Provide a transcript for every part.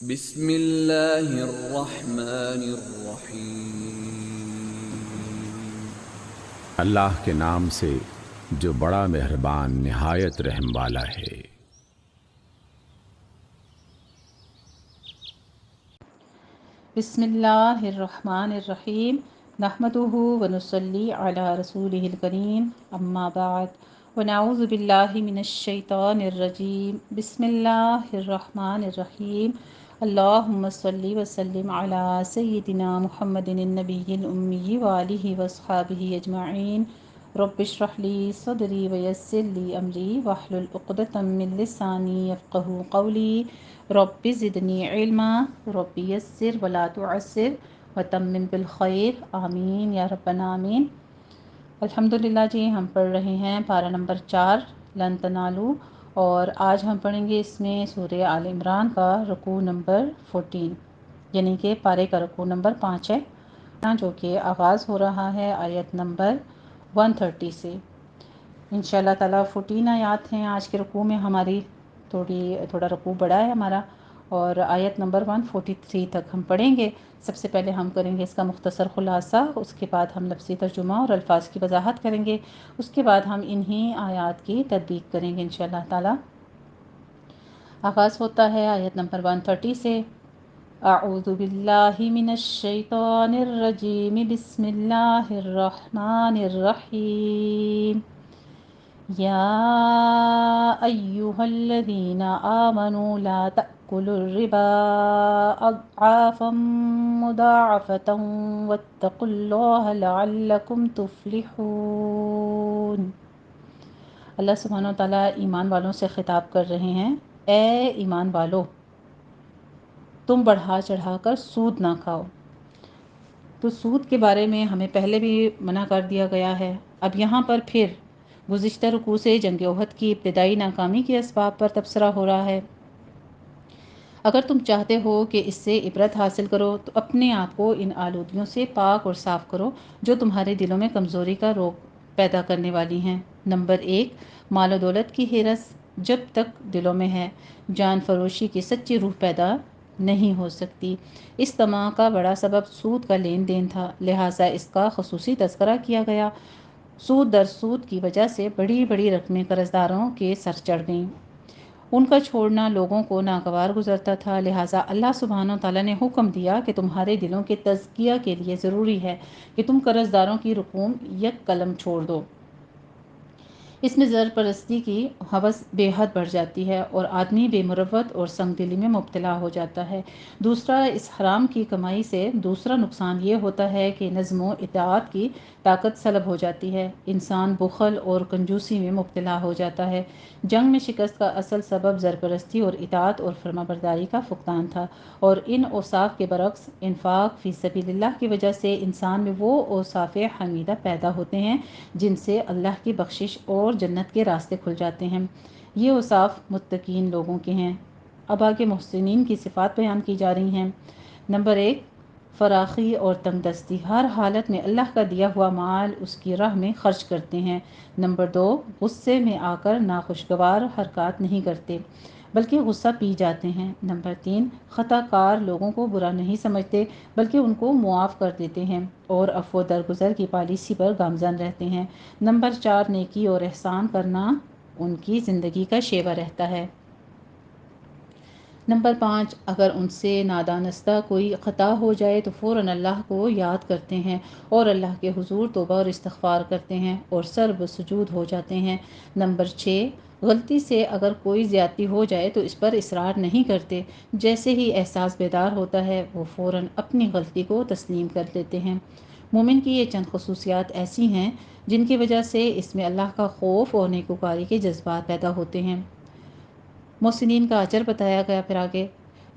بسم اللہ الرحمن الرحیم۔ اللہ کے نام سے جو بڑا مہربان نہایت رحم والا ہے۔ بسم اللہ الرحمن الرحیم نحمدہ ونصلی علی رسولہ الکریم اما بعد ونعوذ باللہ من الشیطان الرجیم بسم اللہ الرحمن الرحیم اللہم صلی وسلم علی سیدنا محمد النبی الامی وآلہ واصحابہ اجمعین رب اشرح لی صدری ویسر لی امری واحلل عقدۃ من لسانی یفقہوا قولی رب زدنی علما رب یسر ولا تعسر وتمم بالخیر آمین یا ربنا آمین۔ الحمدللہ جی، ہم پڑھ رہے ہیں پارہ نمبر 4 لن تنالو، اور آج ہم پڑھیں گے اس میں سورہ آل عمران کا رکوع نمبر 14، یعنی کہ پارے کا رکوع نمبر 5 ہے، جو کہ آغاز ہو رہا ہے آیت نمبر 130 سے۔ انشاءاللہ تعالیٰ 14 آیات ہیں آج کے رکوع میں ہماری، تھوڑا رکوع بڑا ہے ہمارا، اور آیت نمبر 143 تک ہم پڑھیں گے۔ سب سے پہلے ہم کریں گے اس کا مختصر خلاصہ، اس کے بعد ہم لفظی ترجمہ اور الفاظ کی وضاحت کریں گے، اس کے بعد ہم انہی آیات کی تدبیق کریں گے انشاءاللہ تعالیٰ۔ آغاز ہوتا ہے آیت نمبر 130 سے۔ اعوذ باللہ من الشیطان الرجیم بسم اللہ الرحمن الرحیم۔ یا ایہا الذین آمنوا لا تأکلوا الربا اضعافا مضاعفة واتقوا اللہ لعلکم تفلحون۔ اللہ سبحانہ وتعالیٰ ایمان والوں سے خطاب کر رہے ہیں، اے ایمان والو، تم بڑھا چڑھا کر سود نہ کھاؤ۔ تو سود کے بارے میں ہمیں پہلے بھی منع کر دیا گیا ہے، اب یہاں پر پھر گزشتہ رکوع سے جنگ احد کی ابتدائی ناکامی کے اسباب پر تبصرہ ہو رہا ہے۔ اگر تم چاہتے ہو کہ اس سے عبرت حاصل کرو تو اپنے آپ کو ان آلودگیوں سے پاک اور صاف کرو جو تمہارے دلوں میں کمزوری کا روگ پیدا کرنے والی ہیں۔ نمبر 1، مال و دولت کی ہرس جب تک دلوں میں ہے، جان فروشی کی سچی روح پیدا نہیں ہو سکتی۔ اس طمع کا بڑا سبب سود کا لین دین تھا، لہٰذا اس کا خصوصی تذکرہ کیا گیا۔ سود در سود کی وجہ سے بڑی بڑی رقمیں قرض داروں کے سر چڑھ گئیں، ان کا چھوڑنا لوگوں کو ناگوار گزرتا تھا، لہٰذا اللہ سبحانہ وتعالیٰ نے حکم دیا کہ تمہارے دلوں کے تزکیہ کے لیے ضروری ہے کہ تم قرض داروں کی رقوم یک قلم چھوڑ دو۔ اس میں زر پرستی کی ہوس بے حد بڑھ جاتی ہے اور آدمی بے مروت اور سنگ دلی میں مبتلا ہو جاتا ہے۔ دوسرا، اس حرام کی کمائی سے دوسرا نقصان یہ ہوتا ہے کہ نظم و اطاعت کی طاقت سلب ہو جاتی ہے، انسان بخل اور کنجوسی میں مبتلا ہو جاتا ہے۔ جنگ میں شکست کا اصل سبب زرپرستی اور اطاعت اور فرمانبرداری کا فقدان تھا، اور ان اوصاف کے برعکس انفاق فی سبیل اللہ کی وجہ سے انسان میں وہ اوصاف حمیدہ پیدا ہوتے ہیں جن سے اللہ کی بخشش اور جنت کے راستے کھل جاتے ہیں۔ یہ اوصاف متقین لوگوں کے ہیں۔ اب آگے محسنین کی صفات بیان کی جا رہی ہیں۔ نمبر 1، فراخی اور تنگ دستی، ہر حالت میں اللہ کا دیا ہوا مال اس کی راہ میں خرچ کرتے ہیں۔ نمبر 2، غصے میں آ کر ناخوشگوار حرکات نہیں کرتے بلکہ غصہ پی جاتے ہیں۔ نمبر 3، خطا کار لوگوں کو برا نہیں سمجھتے بلکہ ان کو معاف کر دیتے ہیں اور عفو درگزر کی پالیسی پر گامزن رہتے ہیں۔ نمبر 4، نیکی اور احسان کرنا ان کی زندگی کا شیوا رہتا ہے۔ نمبر 5، اگر ان سے نادانستہ کوئی خطا ہو جائے تو فوراً اللہ کو یاد کرتے ہیں اور اللہ کے حضور توبہ اور استغفار کرتے ہیں اور سر بسجود ہو جاتے ہیں۔ نمبر 6، غلطی سے اگر کوئی زیادتی ہو جائے تو اس پر اصرار نہیں کرتے، جیسے ہی احساس بیدار ہوتا ہے وہ فوراً اپنی غلطی کو تسلیم کر لیتے ہیں۔ مومن کی یہ چند خصوصیات ایسی ہیں جن کی وجہ سے اس میں اللہ کا خوف اور نیکوکاری کے جذبات پیدا ہوتے ہیں۔ محسنین کا اجر بتایا گیا پھر آگے،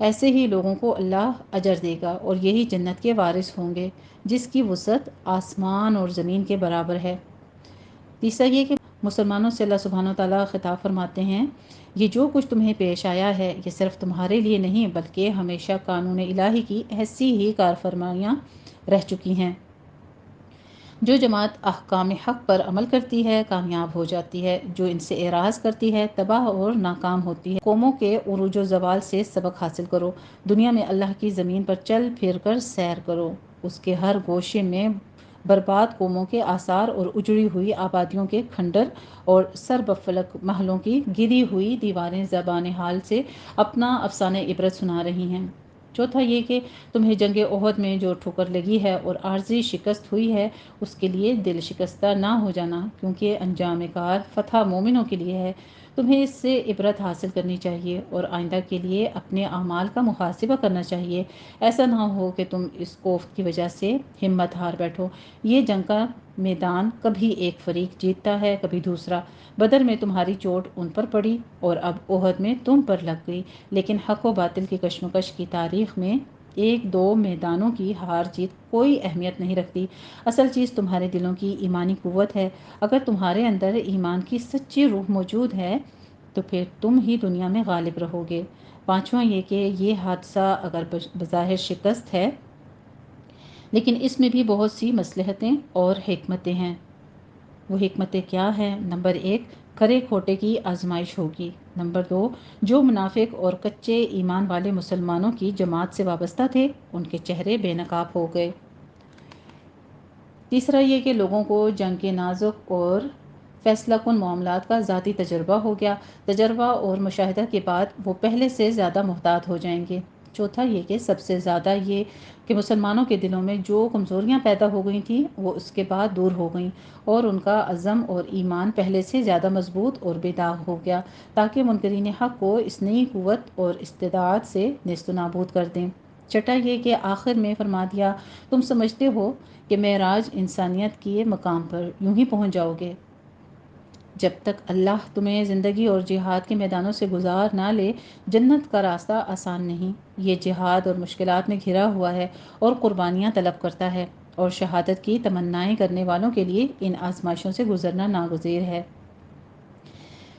ایسے ہی لوگوں کو اللہ اجر دے گا اور یہی جنت کے وارث ہوں گے جس کی وسعت آسمان اور زمین کے برابر ہے۔ تیسرا یہ کہ مسلمانوں سے اللہ سبحانہ وتعالیٰ خطاب فرماتے ہیں، یہ جو کچھ تمہیں پیش آیا ہے یہ صرف تمہارے لیے نہیں بلکہ ہمیشہ قانون الہی کی ایسی ہی کار فرمائیاں رہ چکی ہیں۔ جو جماعت احکام حق پر عمل کرتی ہے کامیاب ہو جاتی ہے، جو ان سے اعراض کرتی ہے تباہ اور ناکام ہوتی ہے۔ قوموں کے عروج و زوال سے سبق حاصل کرو، دنیا میں اللہ کی زمین پر چل پھر کر سیر کرو، اس کے ہر گوشے میں برباد قوموں کے آثار اور اجڑی ہوئی آبادیوں کے کھنڈر اور سر بفلک محلوں کی گری ہوئی دیواریں زبان حال سے اپنا افسانہ عبرت سنا رہی ہیں۔ چوتھا یہ کہ تمہیں جنگ احد میں جو ٹھوکر لگی ہے اور عارضی شکست ہوئی ہے اس کے لیے دل شکستہ نہ ہو جانا، کیونکہ انجام کار فتح مومنوں کے لیے ہے۔ تمہیں اس سے عبرت حاصل کرنی چاہیے اور آئندہ کے لیے اپنے اعمال کا محاسبہ کرنا چاہیے۔ ایسا نہ ہو کہ تم اس کوفت کی وجہ سے ہمت ہار بیٹھو۔ یہ جنگ کا میدان کبھی ایک فریق جیتتا ہے کبھی دوسرا۔ بدر میں تمہاری چوٹ ان پر پڑی اور اب احد میں تم پر لگ گئی، لیکن حق و باطل کی کشمکش کی تاریخ میں ایک دو میدانوں کی ہار جیت کوئی اہمیت نہیں رکھتی۔ اصل چیز تمہارے دلوں کی ایمانی قوت ہے۔ اگر تمہارے اندر ایمان کی سچی روح موجود ہے تو پھر تم ہی دنیا میں غالب رہو گے۔ پانچواں یہ کہ یہ حادثہ اگر بظاہر شکست ہے لیکن اس میں بھی بہت سی مصلحتیں اور حکمتیں ہیں۔ وہ حکمتیں کیا ہیں؟ نمبر 1، کھرے کھوٹے کی آزمائش ہوگی۔ نمبر 2، جو منافق اور کچے ایمان والے مسلمانوں کی جماعت سے وابستہ تھے ان کے چہرے بے نقاب ہو گئے۔ تیسرا یہ کہ لوگوں کو جنگ کے نازک اور فیصلہ کن معاملات کا ذاتی تجربہ ہو گیا۔ تجربہ اور مشاہدہ کے بعد وہ پہلے سے زیادہ محتاط ہو جائیں گے۔ چوتھا یہ کہ سب سے زیادہ یہ کہ مسلمانوں کے دلوں میں جو کمزوریاں پیدا ہو گئی تھیں وہ اس کے بعد دور ہو گئیں اور ان کا عزم اور ایمان پہلے سے زیادہ مضبوط اور بے داغ ہو گیا، تاکہ منکرین حق کو اس نئی قوت اور استعداد سے نیست و نابود کر دیں۔ چھٹا یہ کہ آخر میں فرما دیا، تم سمجھتے ہو کہ معراج انسانیت کے مقام پر یوں ہی پہنچ جاؤ گے۔ جب تک اللہ تمہیں زندگی اور جہاد کے میدانوں سے گزار نہ لے، جنت کا راستہ آسان نہیں۔ یہ جہاد اور مشکلات میں گھرا ہوا ہے اور قربانیاں طلب کرتا ہے، اور شہادت کی تمنائیں کرنے والوں کے لیے ان آزمائشوں سے گزرنا ناگزیر ہے۔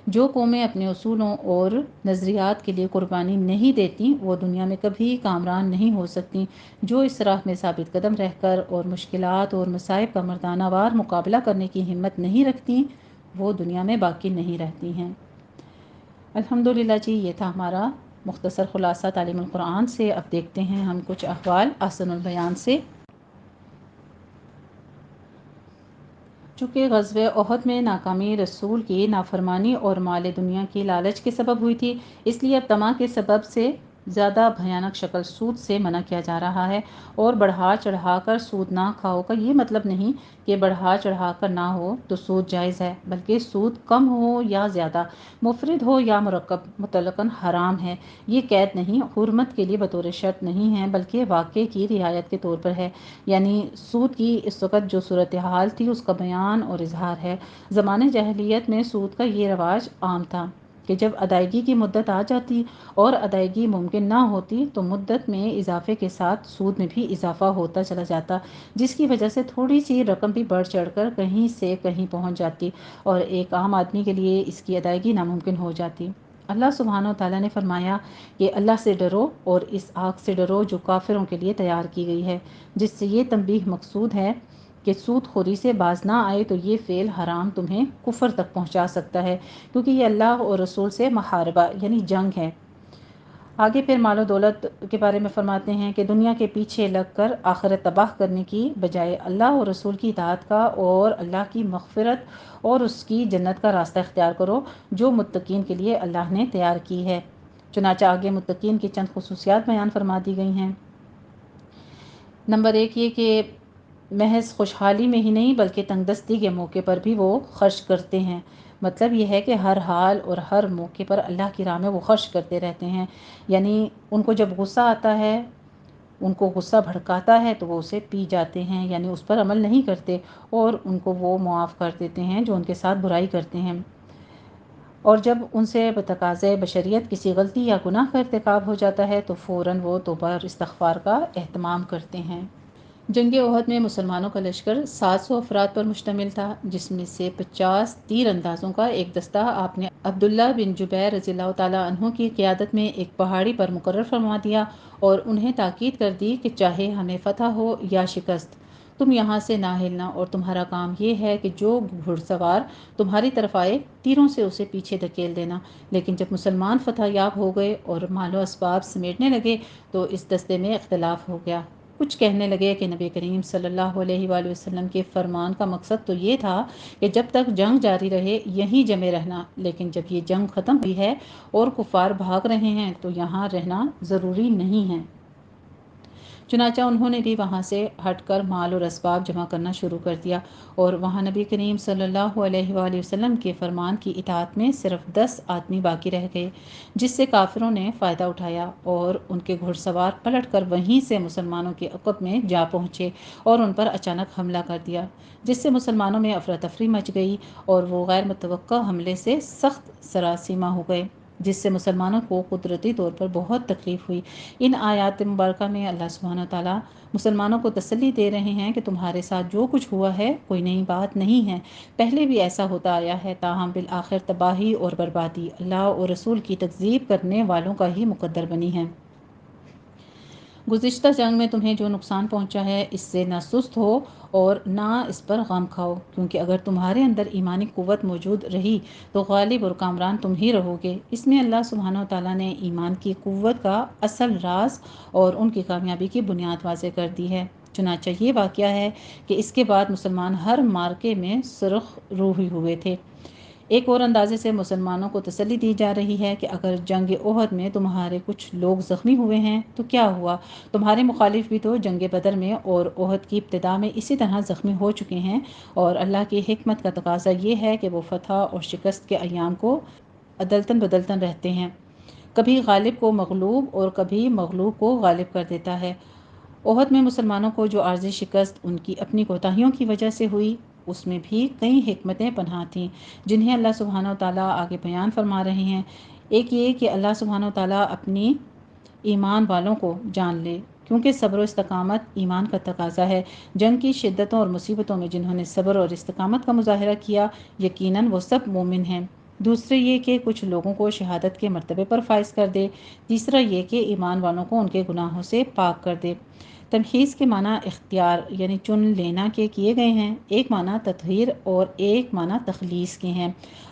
جو قومیں اپنے اصولوں اور نظریات کے لیے قربانی نہیں دیتی وہ دنیا میں کبھی کامران نہیں ہو سکتی۔ جو اس راہ میں ثابت قدم رہ کر اور مشکلات اور مصائب کا مردانہ وار مقابلہ کرنے کی ہمت نہیں رکھتی وہ دنیا میں باقی نہیں رہتی ہیں۔ الحمدللہ جی، یہ تھا ہمارا مختصر خلاصہ تعلیم القرآن سے۔ اب دیکھتے ہیں ہم کچھ احوال احسن البیان سے۔ چونکہ غزوہ احد میں ناکامی رسول کی نافرمانی اور مال دنیا کی لالچ کے سبب ہوئی تھی، اس لیے اب طمع کے سبب سے زیادہ بھیانک شکل سود سے منع کیا جا رہا ہے۔ اور بڑھا چڑھا کر سود نہ کھاؤ کا یہ مطلب نہیں کہ بڑھا چڑھا کر نہ ہو تو سود جائز ہے، بلکہ سود کم ہو یا زیادہ، مفرد ہو یا مرکب، مطلقاً حرام ہے۔ یہ قید نہیں، حرمت کے لیے بطور شرط نہیں ہے، بلکہ واقع کی رعایت کے طور پر ہے۔ یعنی سود کی اس وقت جو صورتحال تھی اس کا بیان اور اظہار ہے۔ زمانۂ جاہلیت میں سود کا یہ رواج عام تھا کہ جب ادائیگی کی مدت آ جاتی اور ادائیگی ممکن نہ ہوتی تو مدت میں اضافے کے ساتھ سود میں بھی اضافہ ہوتا چلا جاتا، جس کی وجہ سے تھوڑی سی رقم بھی بڑھ چڑھ کر کہیں سے کہیں پہنچ جاتی اور ایک عام آدمی کے لیے اس کی ادائیگی ناممکن ہو جاتی۔ اللہ سبحانہ و تعالیٰ نے فرمایا کہ اللہ سے ڈرو اور اس آگ سے ڈرو جو کافروں کے لیے تیار کی گئی ہے، جس سے یہ تنبیہ مقصود ہے کہ سود خوری سے باز نہ آئے تو یہ فعل حرام تمہیں کفر تک پہنچا سکتا ہے، کیونکہ یہ اللہ اور رسول سے محاربہ یعنی جنگ ہے۔ آگے پھر مال و دولت کے بارے میں فرماتے ہیں کہ دنیا کے پیچھے لگ کر آخرت تباہ کرنے کی بجائے اللہ اور رسول کی اطاعت کا اور اللہ کی مغفرت اور اس کی جنت کا راستہ اختیار کرو جو متقین کے لیے اللہ نے تیار کی ہے۔ چنانچہ آگے متقین کی چند خصوصیات بیان فرما دی گئی ہیں۔ نمبر 1 یہ کہ محض خوشحالی میں ہی نہیں بلکہ تنگ دستی کے موقع پر بھی وہ خرچ کرتے ہیں۔ مطلب یہ ہے کہ ہر حال اور ہر موقع پر اللہ کی راہ میں وہ خرچ کرتے رہتے ہیں۔ یعنی ان کو جب غصہ آتا ہے، ان کو غصہ بھڑکاتا ہے تو وہ اسے پی جاتے ہیں، یعنی اس پر عمل نہیں کرتے اور ان کو وہ معاف کر دیتے ہیں جو ان کے ساتھ برائی کرتے ہیں۔ اور جب ان سے بتقاضۂ بشریت کسی غلطی یا گناہ کا ارتکاب ہو جاتا ہے تو فوراً وہ توبہ اور استغفار کا اہتمام کرتے ہیں۔ جنگ احد میں مسلمانوں کا لشکر 700 افراد پر مشتمل تھا، جس میں سے 50 تیر اندازوں کا ایک دستہ آپ نے عبداللہ بن جبیر رضی اللہ تعالیٰ عنہ کی قیادت میں ایک پہاڑی پر مقرر فرما دیا اور انہیں تاکید کر دی کہ چاہے ہمیں فتح ہو یا شکست تم یہاں سے نہ ہلنا، اور تمہارا کام یہ ہے کہ جو گھڑ سوار تمہاری طرف آئے تیروں سے اسے پیچھے دھکیل دینا۔ لیکن جب مسلمان فتح یاب ہو گئے اور مال و اسباب سمیٹنے لگے تو اس دستے میں اختلاف ہو گیا۔ کچھ کہنے لگے کہ نبی کریم صلی اللہ علیہ وآلہ وسلم کے فرمان کا مقصد تو یہ تھا کہ جب تک جنگ جاری رہے یہیں جمے رہنا، لیکن جب یہ جنگ ختم ہوئی ہے اور کفار بھاگ رہے ہیں تو یہاں رہنا ضروری نہیں ہے۔ چنانچہ انہوں نے بھی وہاں سے ہٹ کر مال اور اسباب جمع کرنا شروع کر دیا، اور وہاں نبی کریم صلی اللہ علیہ وآلہ وسلم کے فرمان کی اطاعت میں صرف 10 آدمی باقی رہ گئے، جس سے کافروں نے فائدہ اٹھایا اور ان کے گھڑ سوار پلٹ کر وہیں سے مسلمانوں کے عقب میں جا پہنچے اور ان پر اچانک حملہ کر دیا، جس سے مسلمانوں میں افراتفری مچ گئی اور وہ غیر متوقع حملے سے سخت سراسیمہ ہو گئے، جس سے مسلمانوں کو قدرتی طور پر بہت تکلیف ہوئی۔ ان آیات مبارکہ میں اللہ سبحانہ وتعالیٰ مسلمانوں کو تسلی دے رہے ہیں کہ تمہارے ساتھ جو کچھ ہوا ہے کوئی نئی بات نہیں ہے، پہلے بھی ایسا ہوتا آیا ہے، تاہم بالآخر تباہی اور بربادی اللہ اور رسول کی تکذیب کرنے والوں کا ہی مقدر بنی ہے۔ گزشتہ جنگ میں تمہیں جو نقصان پہنچا ہے اس سے نہ سست ہو اور نہ اس پر غم کھاؤ، کیونکہ اگر تمہارے اندر ایمانی قوت موجود رہی تو غالب اور کامران تم ہی رہو گے۔ اس میں اللہ سبحانہ وتعالیٰ نے ایمان کی قوت کا اصل راز اور ان کی کامیابی کی بنیاد واضح کر دی ہے۔ چنانچہ یہ واقعہ ہے کہ اس کے بعد مسلمان ہر مارکے میں سرخ روح ہوئے تھے۔ ایک اور اندازے سے مسلمانوں کو تسلی دی جا رہی ہے کہ اگر جنگ احد میں تمہارے کچھ لوگ زخمی ہوئے ہیں تو کیا ہوا، تمہارے مخالف بھی تو جنگ بدر میں اور احد کی ابتدا میں اسی طرح زخمی ہو چکے ہیں، اور اللہ کی حکمت کا تقاضا یہ ہے کہ وہ فتح اور شکست کے ایام کو عدلتاً بدلتاً رہتے ہیں، کبھی غالب کو مغلوب اور کبھی مغلوب کو غالب کر دیتا ہے۔ احد میں مسلمانوں کو جو عارضی شکست ان کی اپنی کوتاہیوں کی وجہ سے ہوئی، اس میں بھی کئی حکمتیں پنہاں تھیں جنہیں اللہ سبحانہ وتعالیٰ آگے بیان فرما رہے ہیں۔ ایک یہ کہ اللہ سبحانہ وتعالیٰ اپنی ایمان والوں کو جان لے، کیونکہ صبر و استقامت ایمان کا تقاضا ہے۔ جنگ کی شدتوں اور مصیبتوں میں جنہوں نے صبر اور استقامت کا مظاہرہ کیا یقیناً وہ سب مومن ہیں۔ دوسرے یہ کہ کچھ لوگوں کو شہادت کے مرتبے پر فائز کر دے۔ تیسرا یہ کہ ایمان والوں کو ان کے گناہوں سے پاک کر دے۔ تمحیص کے معنی اختیار یعنی چن لینا کے کیے گئے ہیں، ایک معنی تطہیر اور ایک معنی تخلیص کے ہیں،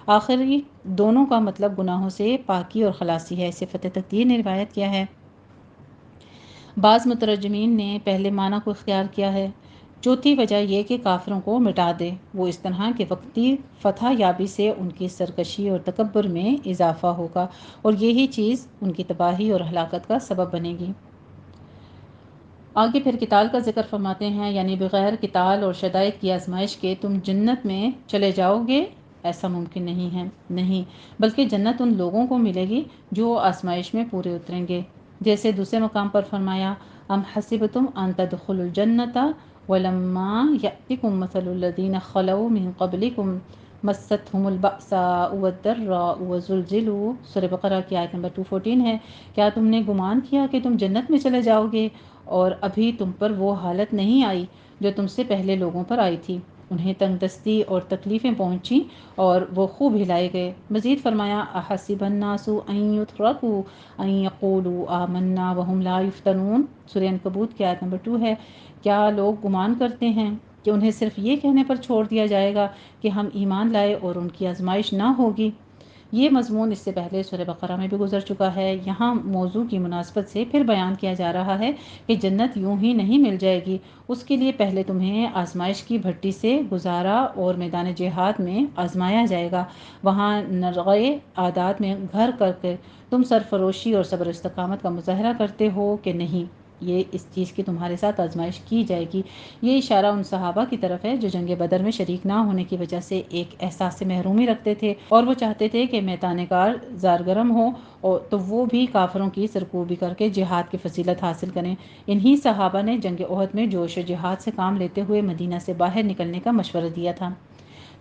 آخری دونوں کا مطلب گناہوں سے پاکی اور خلاصی ہے۔ صفت تقدیر نے روایت کیا ہے۔ بعض مترجمین نے پہلے معنی کو اختیار کیا ہے۔ چوتھی وجہ یہ کہ کافروں کو مٹا دے، وہ اس طرح کہ وقتی فتح یابی سے ان کی سرکشی اور تکبر میں اضافہ ہوگا اور یہی چیز ان کی تباہی اور ہلاکت کا سبب بنے گی۔ آگے پھر قتال کا ذکر فرماتے ہیں، یعنی بغیر قتال اور شدائد کی آزمائش کے تم جنت میں چلے جاؤ گے، ایسا ممکن نہیں ہے، نہیں، بلکہ جنت ان لوگوں کو ملے گی جو آزمائش میں پورے اتریں گے۔ جیسے دوسرے مقام پر فرمایا، ام حسبتم ان تدخلوا الجنۃ ولما یأتکم مثل الذین خلوا من قبلکم مستهم البأساء والضراء وزلزلوا، سورہ بقرہ کی آیت نمبر 214 ہے۔ کیا تم نے گمان کیا کہ تم جنت میں چلے جاؤ گے اور ابھی تم پر وہ حالت نہیں آئی جو تم سے پہلے لوگوں پر آئی تھی، انہیں تنگ دستی اور تکلیفیں پہنچیں اور وہ خوب ہلائے گئے۔ مزید فرمایا، احسب الناس ان یترکوا ان یقولوا آمنا وہم لا یفتنون، سورہ عنکبوت کی آیت نمبر 2 ہے۔ کیا لوگ گمان کرتے ہیں کہ انہیں صرف یہ کہنے پر چھوڑ دیا جائے گا کہ ہم ایمان لائے اور ان کی آزمائش نہ ہوگی؟ یہ مضمون اس سے پہلے سورہ بقرہ میں بھی گزر چکا ہے۔ یہاں موضوع کی مناسبت سے پھر بیان کیا جا رہا ہے کہ جنت یوں ہی نہیں مل جائے گی، اس کے لیے پہلے تمہیں آزمائش کی بھٹی سے گزارا اور میدان جہاد میں آزمایا جائے گا۔ وہاں نرغے عادات میں گھر کر کے تم سرفروشی اور صبر و استقامت کا مظاہرہ کرتے ہو کہ نہیں، یہ اس چیز کی تمہارے ساتھ آزمائش کی جائے گی۔ یہ اشارہ ان صحابہ کی طرف ہے جو جنگ بدر میں شریک نہ ہونے کی وجہ سے ایک احساس محرومی رکھتے تھے اور وہ چاہتے تھے کہ میدان کار زارگرم ہو تو وہ بھی کافروں کی سرکوبی کر کے جہاد کی فضیلت حاصل کریں۔ انہی صحابہ نے جنگ احد میں جوش و جہاد سے کام لیتے ہوئے مدینہ سے باہر نکلنے کا مشورہ دیا تھا،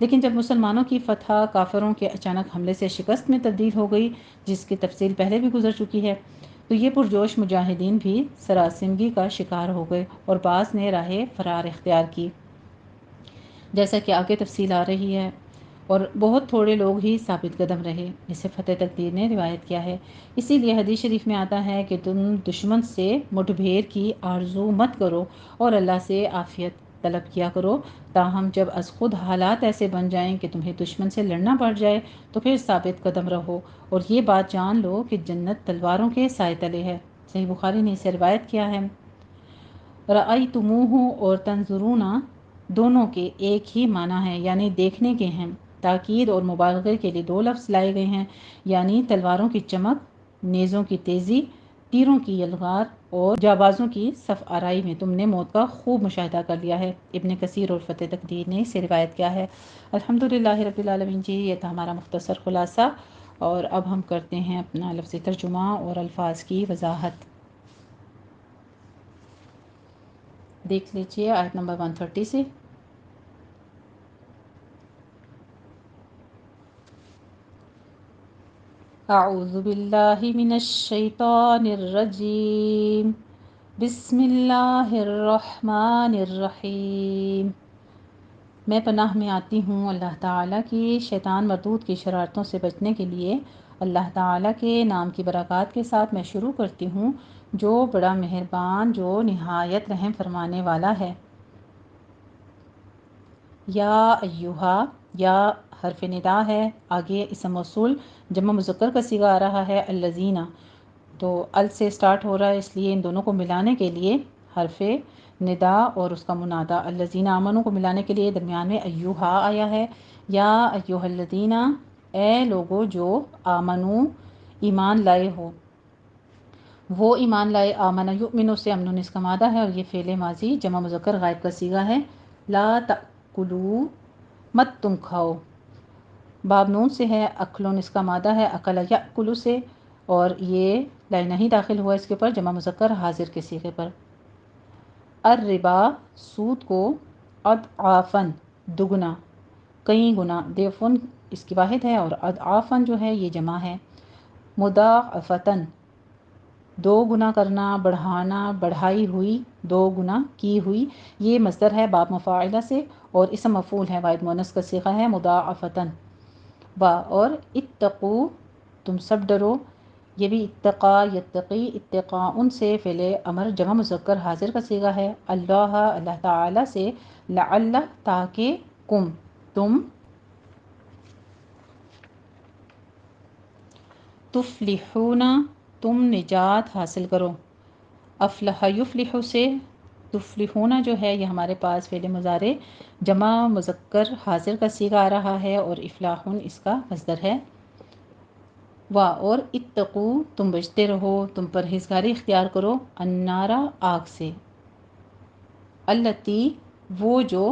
لیکن جب مسلمانوں کی فتح کافروں کے اچانک حملے سے شکست میں تبدیل ہو گئی، جس کی تفصیل پہلے بھی گزر چکی ہے، تو یہ پرجوش مجاہدین بھی سراسیمگی کا شکار ہو گئے اور بعض نے راہ فرار اختیار کی، جیسا کہ آگے تفصیل آ رہی ہے، اور بہت تھوڑے لوگ ہی ثابت قدم رہے، جسے فتح تقدیر نے روایت کیا ہے۔ اسی لیے حدیث شریف میں آتا ہے کہ تم دشمن سے مٹھ بھیڑ کی آرزو مت کرو اور اللہ سے عافیت طلب کیا کرو، تاہم جب از خود حالات ایسے بن جائیں کہ تمہیں دشمن سے لڑنا پڑ جائے تو پھر ثابت قدم رہو اور یہ بات جان لو کہ جنت تلواروں کے سائے تلے ہے۔ صحیح بخاری نے اسے روایت کیا ہے۔ رأیتموہ اور تنظرون دونوں کے ایک ہی معنی ہے، یعنی دیکھنے کے ہیں۔ تاکید اور مبالغے کے لیے 2 لفظ لائے گئے ہیں، یعنی تلواروں کی چمک، نیزوں کی تیزی، تیروں کی یلغار اور جابازوں کی صف آرائی میں تم نے موت کا خوب مشاہدہ کر لیا ہے۔ ابن کثیر اور فتح تقدیر نے اسے روایت کیا ہے۔ الحمدللہ رب العالمین جی، یہ تھا ہمارا مختصر خلاصہ، اور اب ہم کرتے ہیں اپنا لفظی ترجمہ اور الفاظ کی وضاحت۔ دیکھ لیجئے آیت نمبر 130 سے۔ اعوذ باللہ من الشیطان الرجیم، بسم اللہ الرحمن الرحیم۔ میں پناہ میں آتی ہوں اللہ تعالیٰ کی شیطان مردود کی شرارتوں سے بچنے کے لیے۔ اللہ تعالیٰ کے نام کی برکات کے ساتھ میں شروع کرتی ہوں، جو بڑا مہربان، جو نہایت رحم فرمانے والا ہے۔ یا ایہا، یا حرف ندا ہے، آگے اسم موصول جمع مذکر کا صیغہ آ رہا ہے الذین، تو ال سے سٹارٹ ہو رہا ہے، اس لیے ان دونوں کو ملانے کے لیے حرف ندا اور اس کا منادا الذین آمنو کو ملانے کے لیے درمیان میں ایہا آیا ہے۔ یا ایہا الذین، اے لوگو جو آمنو ایمان لائے ہو، وہ ایمان لائے۔ آمن یؤمن سے امن اس کا مادہ ہے اور یہ فعل ماضی جمع مذکر غائب کا صیغہ ہے۔ لا تأکلوا، مت تم کھاؤ، باب نون سے ہے، اکلون اس کا مادہ ہے اکل یأکل سے، اور یہ لائن نہیں داخل ہوا اس کے اوپر، جمع مذکر حاضر کے صیغے پر۔ الربا، سود کو، اضعافاً دگنا، کئی گنا، ضعفن اس کی واحد ہے اور اضعافاً جو ہے یہ جمع ہے۔ مضاعفتاً 2 گنا کرنا، بڑھانا، بڑھائی ہوئی، 2 گنا کی ہوئی، یہ مصدر ہے باب مفاعلہ سے اور اسم مفعول ہے واحد مؤنث کا صیغہ ہے مضاعفتاً۔ اور اتقو، تم سب ڈرو، یہ بھی اتقا یتقی اتقاء سے فعل امر جمع مذکر حاضر کا صیغہ ہے۔ اللہ، اللہ تعالی سے، لعل تاکہ، کم تم، تفلحون تم نجات حاصل کرو۔ افلح یفلح سے تفلحون جو ہے یہ ہمارے پاس فعل مضارع جمع مذکر حاضر کا صیغہ آ رہا ہے اور افلاحون اس کا مصدر ہے۔ اور اتقو تم بچتے رہو، تم پرہیزگاری اختیار کرو، النارا آگ سے، التی وہ جو،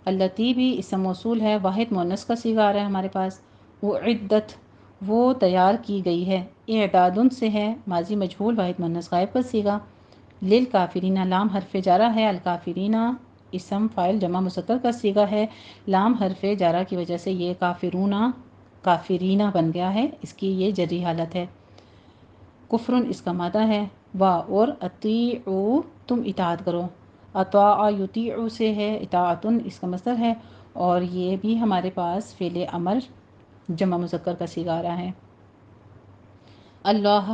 التی بھی اسم موصول ہے واحد مؤنث کا صیغہ آ رہا ہے ہمارے پاس، اعدت وہ تیار کی گئی ہے، اعدادن سے ہے ماضی مجہول واحد مؤنث غائب کا صیغہ۔ للکافرین، لام حرف جارہ ہے، الکافرین اسم فاعل جمع مذکر کا صیغہ ہے، لام حرف جارہ کی وجہ سے یہ کافرون کافرینہ بن گیا ہے، اس کی یہ جری حالت ہے۔ کفرن اس کا مادہ ہے۔ اور اطیعوا تم اطاعت کرو، اطاع یطیع سے ہے، اطاعتن اس کا مصدر ہے اور یہ بھی ہمارے پاس فعل امر جمع مذکر کا صیغہ آ رہا ہے۔ اللہ،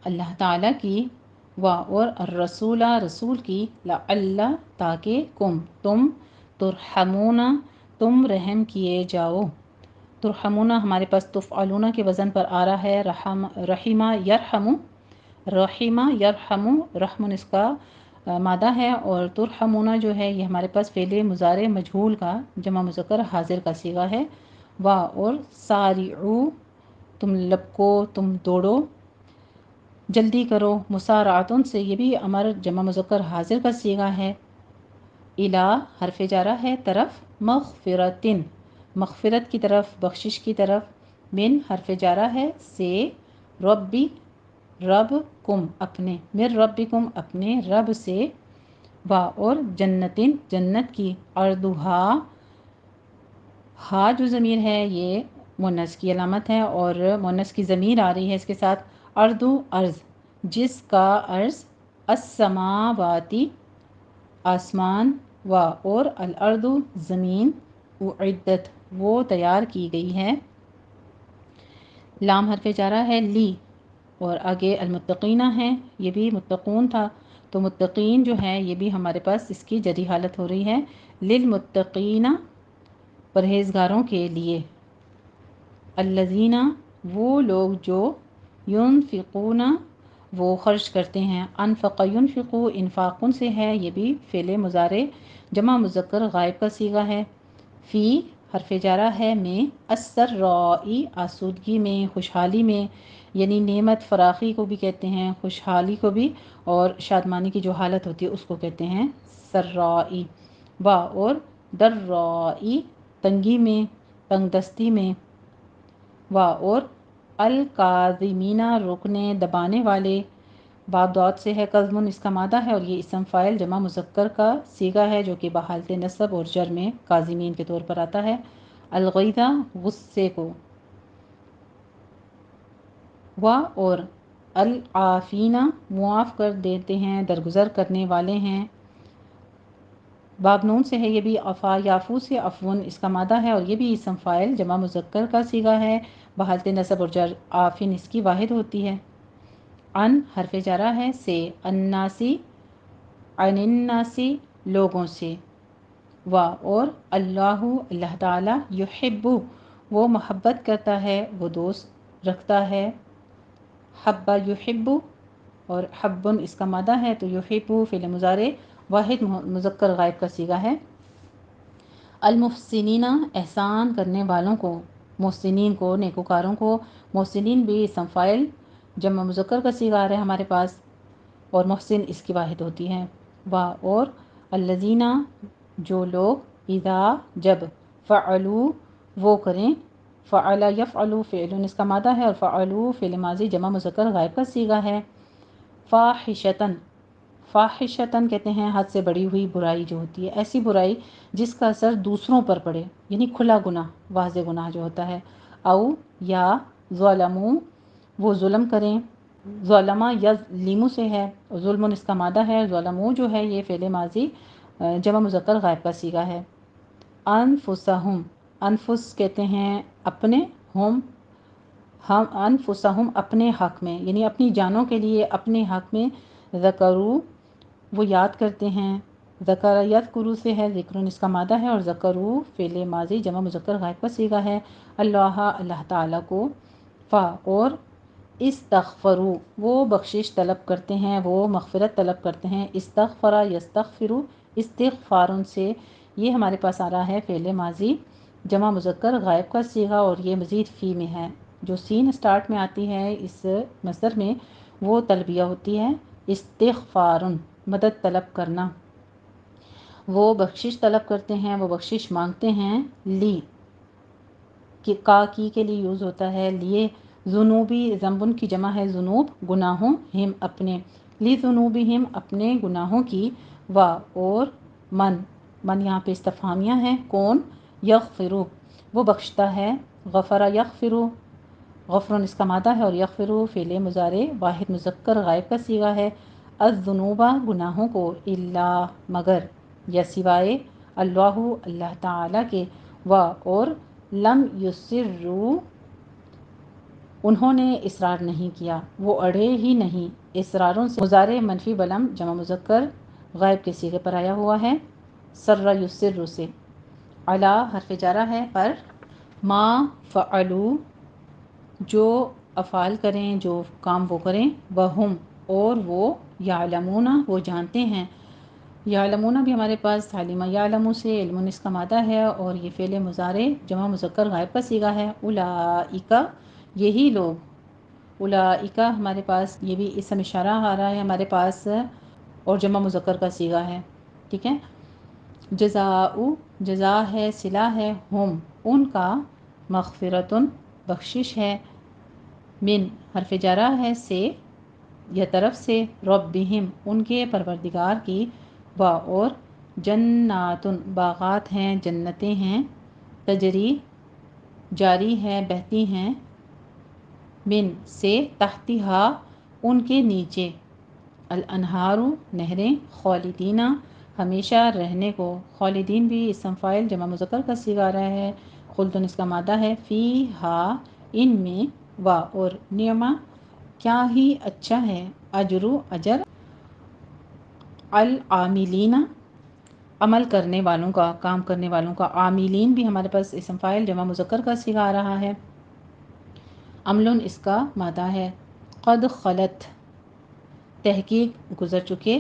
اللہ تعالیٰ کی، اور الرسول رسول کی، لعل تاکہ، کم تم، ترحمون تم رحم کیے جاؤ۔ ترحمون ہمارے پاس تفعلون کے وزن پر آ رہا ہے، رحمہ یرحم، رحمہ یرحم، رحم اس کا مادہ ہے اور ترحمون جو ہے یہ ہمارے پاس فعل مضارع مجہول کا جمع مذکر حاضر کا صیغہ ہے۔ اور سارعو تم لپکو، تم دوڑو، جلدی کرو، مسارعتن سے یہ بھی امر جمع مذکر حاضر کا صیغہ ہے۔ الا حرف جارہ ہے، طرف، مغفرتن مغفرت کی طرف، بخشش کی طرف، من حرف جارہ ہے، سے، ربی رب، کم اپنے، من ربکم اپنے رب سے، اور جنتن جنت کی، عرضھا ہا جو ضمیر ہے یہ مؤنث کی علامت ہے اور مؤنث کی ضمیر آ رہی ہے اس کے ساتھ، ارض ارض، جس کا عرض، السماواتی آسمان، اور الارض زمین، اعدت وہ تیار کی گئی ہے، لام حرف جارہ ہے، لی، اور آگے المتقین ہے، یہ بھی متقون تھا، تو متقین جو ہے یہ بھی ہمارے پاس اس کی جری حالت ہو رہی ہے، للمتقین پرہیزگاروں کے لیے، الذین وہ لوگ جو ینفقون وہ خرچ کرتے ہیں، انفق ینفقو انفاقن سے ہے، یہ بھی فعل مضارع جمع مذکر غائب کا صیغہ ہے، فی حرف جارہ ہے، میں، السرائی آسودگی میں، خوشحالی میں، یعنی نعمت فراخی کو بھی کہتے ہیں، خوشحالی کو بھی، اور شادمانی کی جو حالت ہوتی ہے اس کو کہتے ہیں سرائی، وا اور درائی تنگی میں، تنگ دستی میں، وا اور الکاظمینہ روکنے دبانے والے، باب دعوت سے ہے، قزمن اس کا مادہ ہے اور یہ اسم فاعل جمع مذکر کا صیغہ ہے جو کہ بحالت نصب اور جر میں کاظمین کے طور پر آتا ہے، الغیظہ غصے کو، وا اور العافینہ معاف کر دیتے ہیں، درگزر کرنے والے ہیں، باب نون سے ہے، یہ بھی عفا یافو سے عفون اس کا مادہ ہے اور یہ بھی اسم فاعل جمع مذکر کا صیغہ ہے، بحالت نصب اور جر عافن اس کی واحد ہوتی ہے، ان حرف جارہ ہے، سے، الناسی عن الناسی لوگوں سے، وا اور اللہ تعالی یحب وہ محبت کرتا ہے، وہ دوست رکھتا ہے، حب یحب اور حبن اس کا مادہ ہے، تو یحب فعل مضارع واحد مذکر غائب کا صیغہ ہے، المحسنین احسان کرنے والوں کو، محسنین کو، نیکوکاروں کو، محسنین بھی اسم فاعل جمع مذکر کا صیغہ آ رہا ہے ہمارے پاس اور محسن اس کی واحد ہوتی ہے، وا اور الذین جو لوگ، اذا جب، فعلوا وہ کریں، فعل یفعل فعل اس کا مادہ ہے اور فعلوا فعل ماضی جمع مذکر غائب کا صیغہ ہے، فاحشتن فاحشتن کہتے ہیں حد سے بڑی ہوئی برائی جو ہوتی ہے، ایسی برائی جس کا اثر دوسروں پر پڑے، یعنی کھلا گناہ، واضح گناہ جو ہوتا ہے، او یا ظلموا وہ ظلم کریں، ظلمہ یظلم سے ہے، ظلم اس کا مادہ ہے، ظلموا جو ہے یہ فعل ماضی جمع مذکر غائب کا صیغہ ہے، انفسہم انفس کہتے ہیں اپنے، ہم انفسہم اپنے حق میں، یعنی اپنی جانوں کے لیے اپنے حق میں، ذکروا وہ یاد کرتے ہیں، ذکر یذکروا سے ہے، ذکر اس کا مادہ ہے اور ذکروا فعل ماضی جمع مذکر غائب کا صیغہ ہے، اللہ تعالیٰ کو، فا اور استغفروا وہ بخشش طلب کرتے ہیں، وہ مغفرت طلب کرتے ہیں، استغفر یستغفر استغفار سے یہ ہمارے پاس آ رہا ہے فعل ماضی جمع مذکر غائب کا صیغہ اور یہ مزید فی میں ہے، جو سین اسٹارٹ میں آتی ہے اس مصدر میں وہ طلبیہ ہوتی ہے، استغفار مدد طلب کرنا، وہ بخشش طلب کرتے ہیں، وہ بخشش مانگتے ہیں، لی کا کی کے لیے یوز ہوتا ہے، لیے، ذنوبی ذنبن کی جمع ہے ذنوب گناہوں، ہم اپنے، لی ذنوبہم اپنے گناہوں کی، وا اور من یہاں پہ استفہامیہ ہے، کون، یغفرو وہ بخشتا ہے، غفر یغفرو غفرن اس کا مادہ ہے اور یغفرو فعل مضارع واحد مذکر غائب کا صیغہ ہے، الذنوب گناہوں کو، الا مگر یا سوائے، اللہ تعالیٰ کے، وا اور لم یصروا انہوں نے اصرار نہیں کیا، وہ اڑے ہی نہیں، اصراروں سے مضارع منفی بلم جمع مذکر غائب کے صیغے پر آیا ہوا ہے، سر یسر سے، علی حرف جارہ ہے پر، ما فعلوا جو افعال کریں، جو کام وہ کریں، وہم اور وہ، یعلمون وہ جانتے ہیں، یعلمون بھی ہمارے پاس علم یعلم سے علم اس کا مادہ ہے اور یہ فعل مضارع جمع مذکر غائب کا صیغہ ہے، اولئک یہی لوگ، اولئک ہمارے پاس یہ بھی اسم اشارہ آ رہا ہے ہمارے پاس اور جمع مذکر کا صیغہ ہے، ٹھیک ہے، جزاء جزا ہے، صلہ ہے، ہم ان کا، مغفرتن بخشش ہے، من حرف جارہ ہے، سے یا طرف سے، ربہم ان کے پروردگار کی، با اور جناتن باغات ہیں، جنتیں ہیں، تجری جاری ہے، بہتی ہیں، من سے، تحتہا ان کے نیچے، الانہار نہریں، خالدین ہمیشہ رہنے کو، خالدین بھی اسم فاعل جمع مذکر کا صیغہ آ رہا ہے، خلدن اس کا مادہ ہے، فیہا ان میں، وا اور نعمہ کیا ہی اچھا ہے، اجر العاملین عمل کرنے والوں کا، کام کرنے والوں کا. عاملین بھی ہمارے پاس اسم فاعل جمع مذکر کا صیغہ آ رہا ہے. عمل اس کا مادہ ہے. قد خلت تحقیق گزر چکے،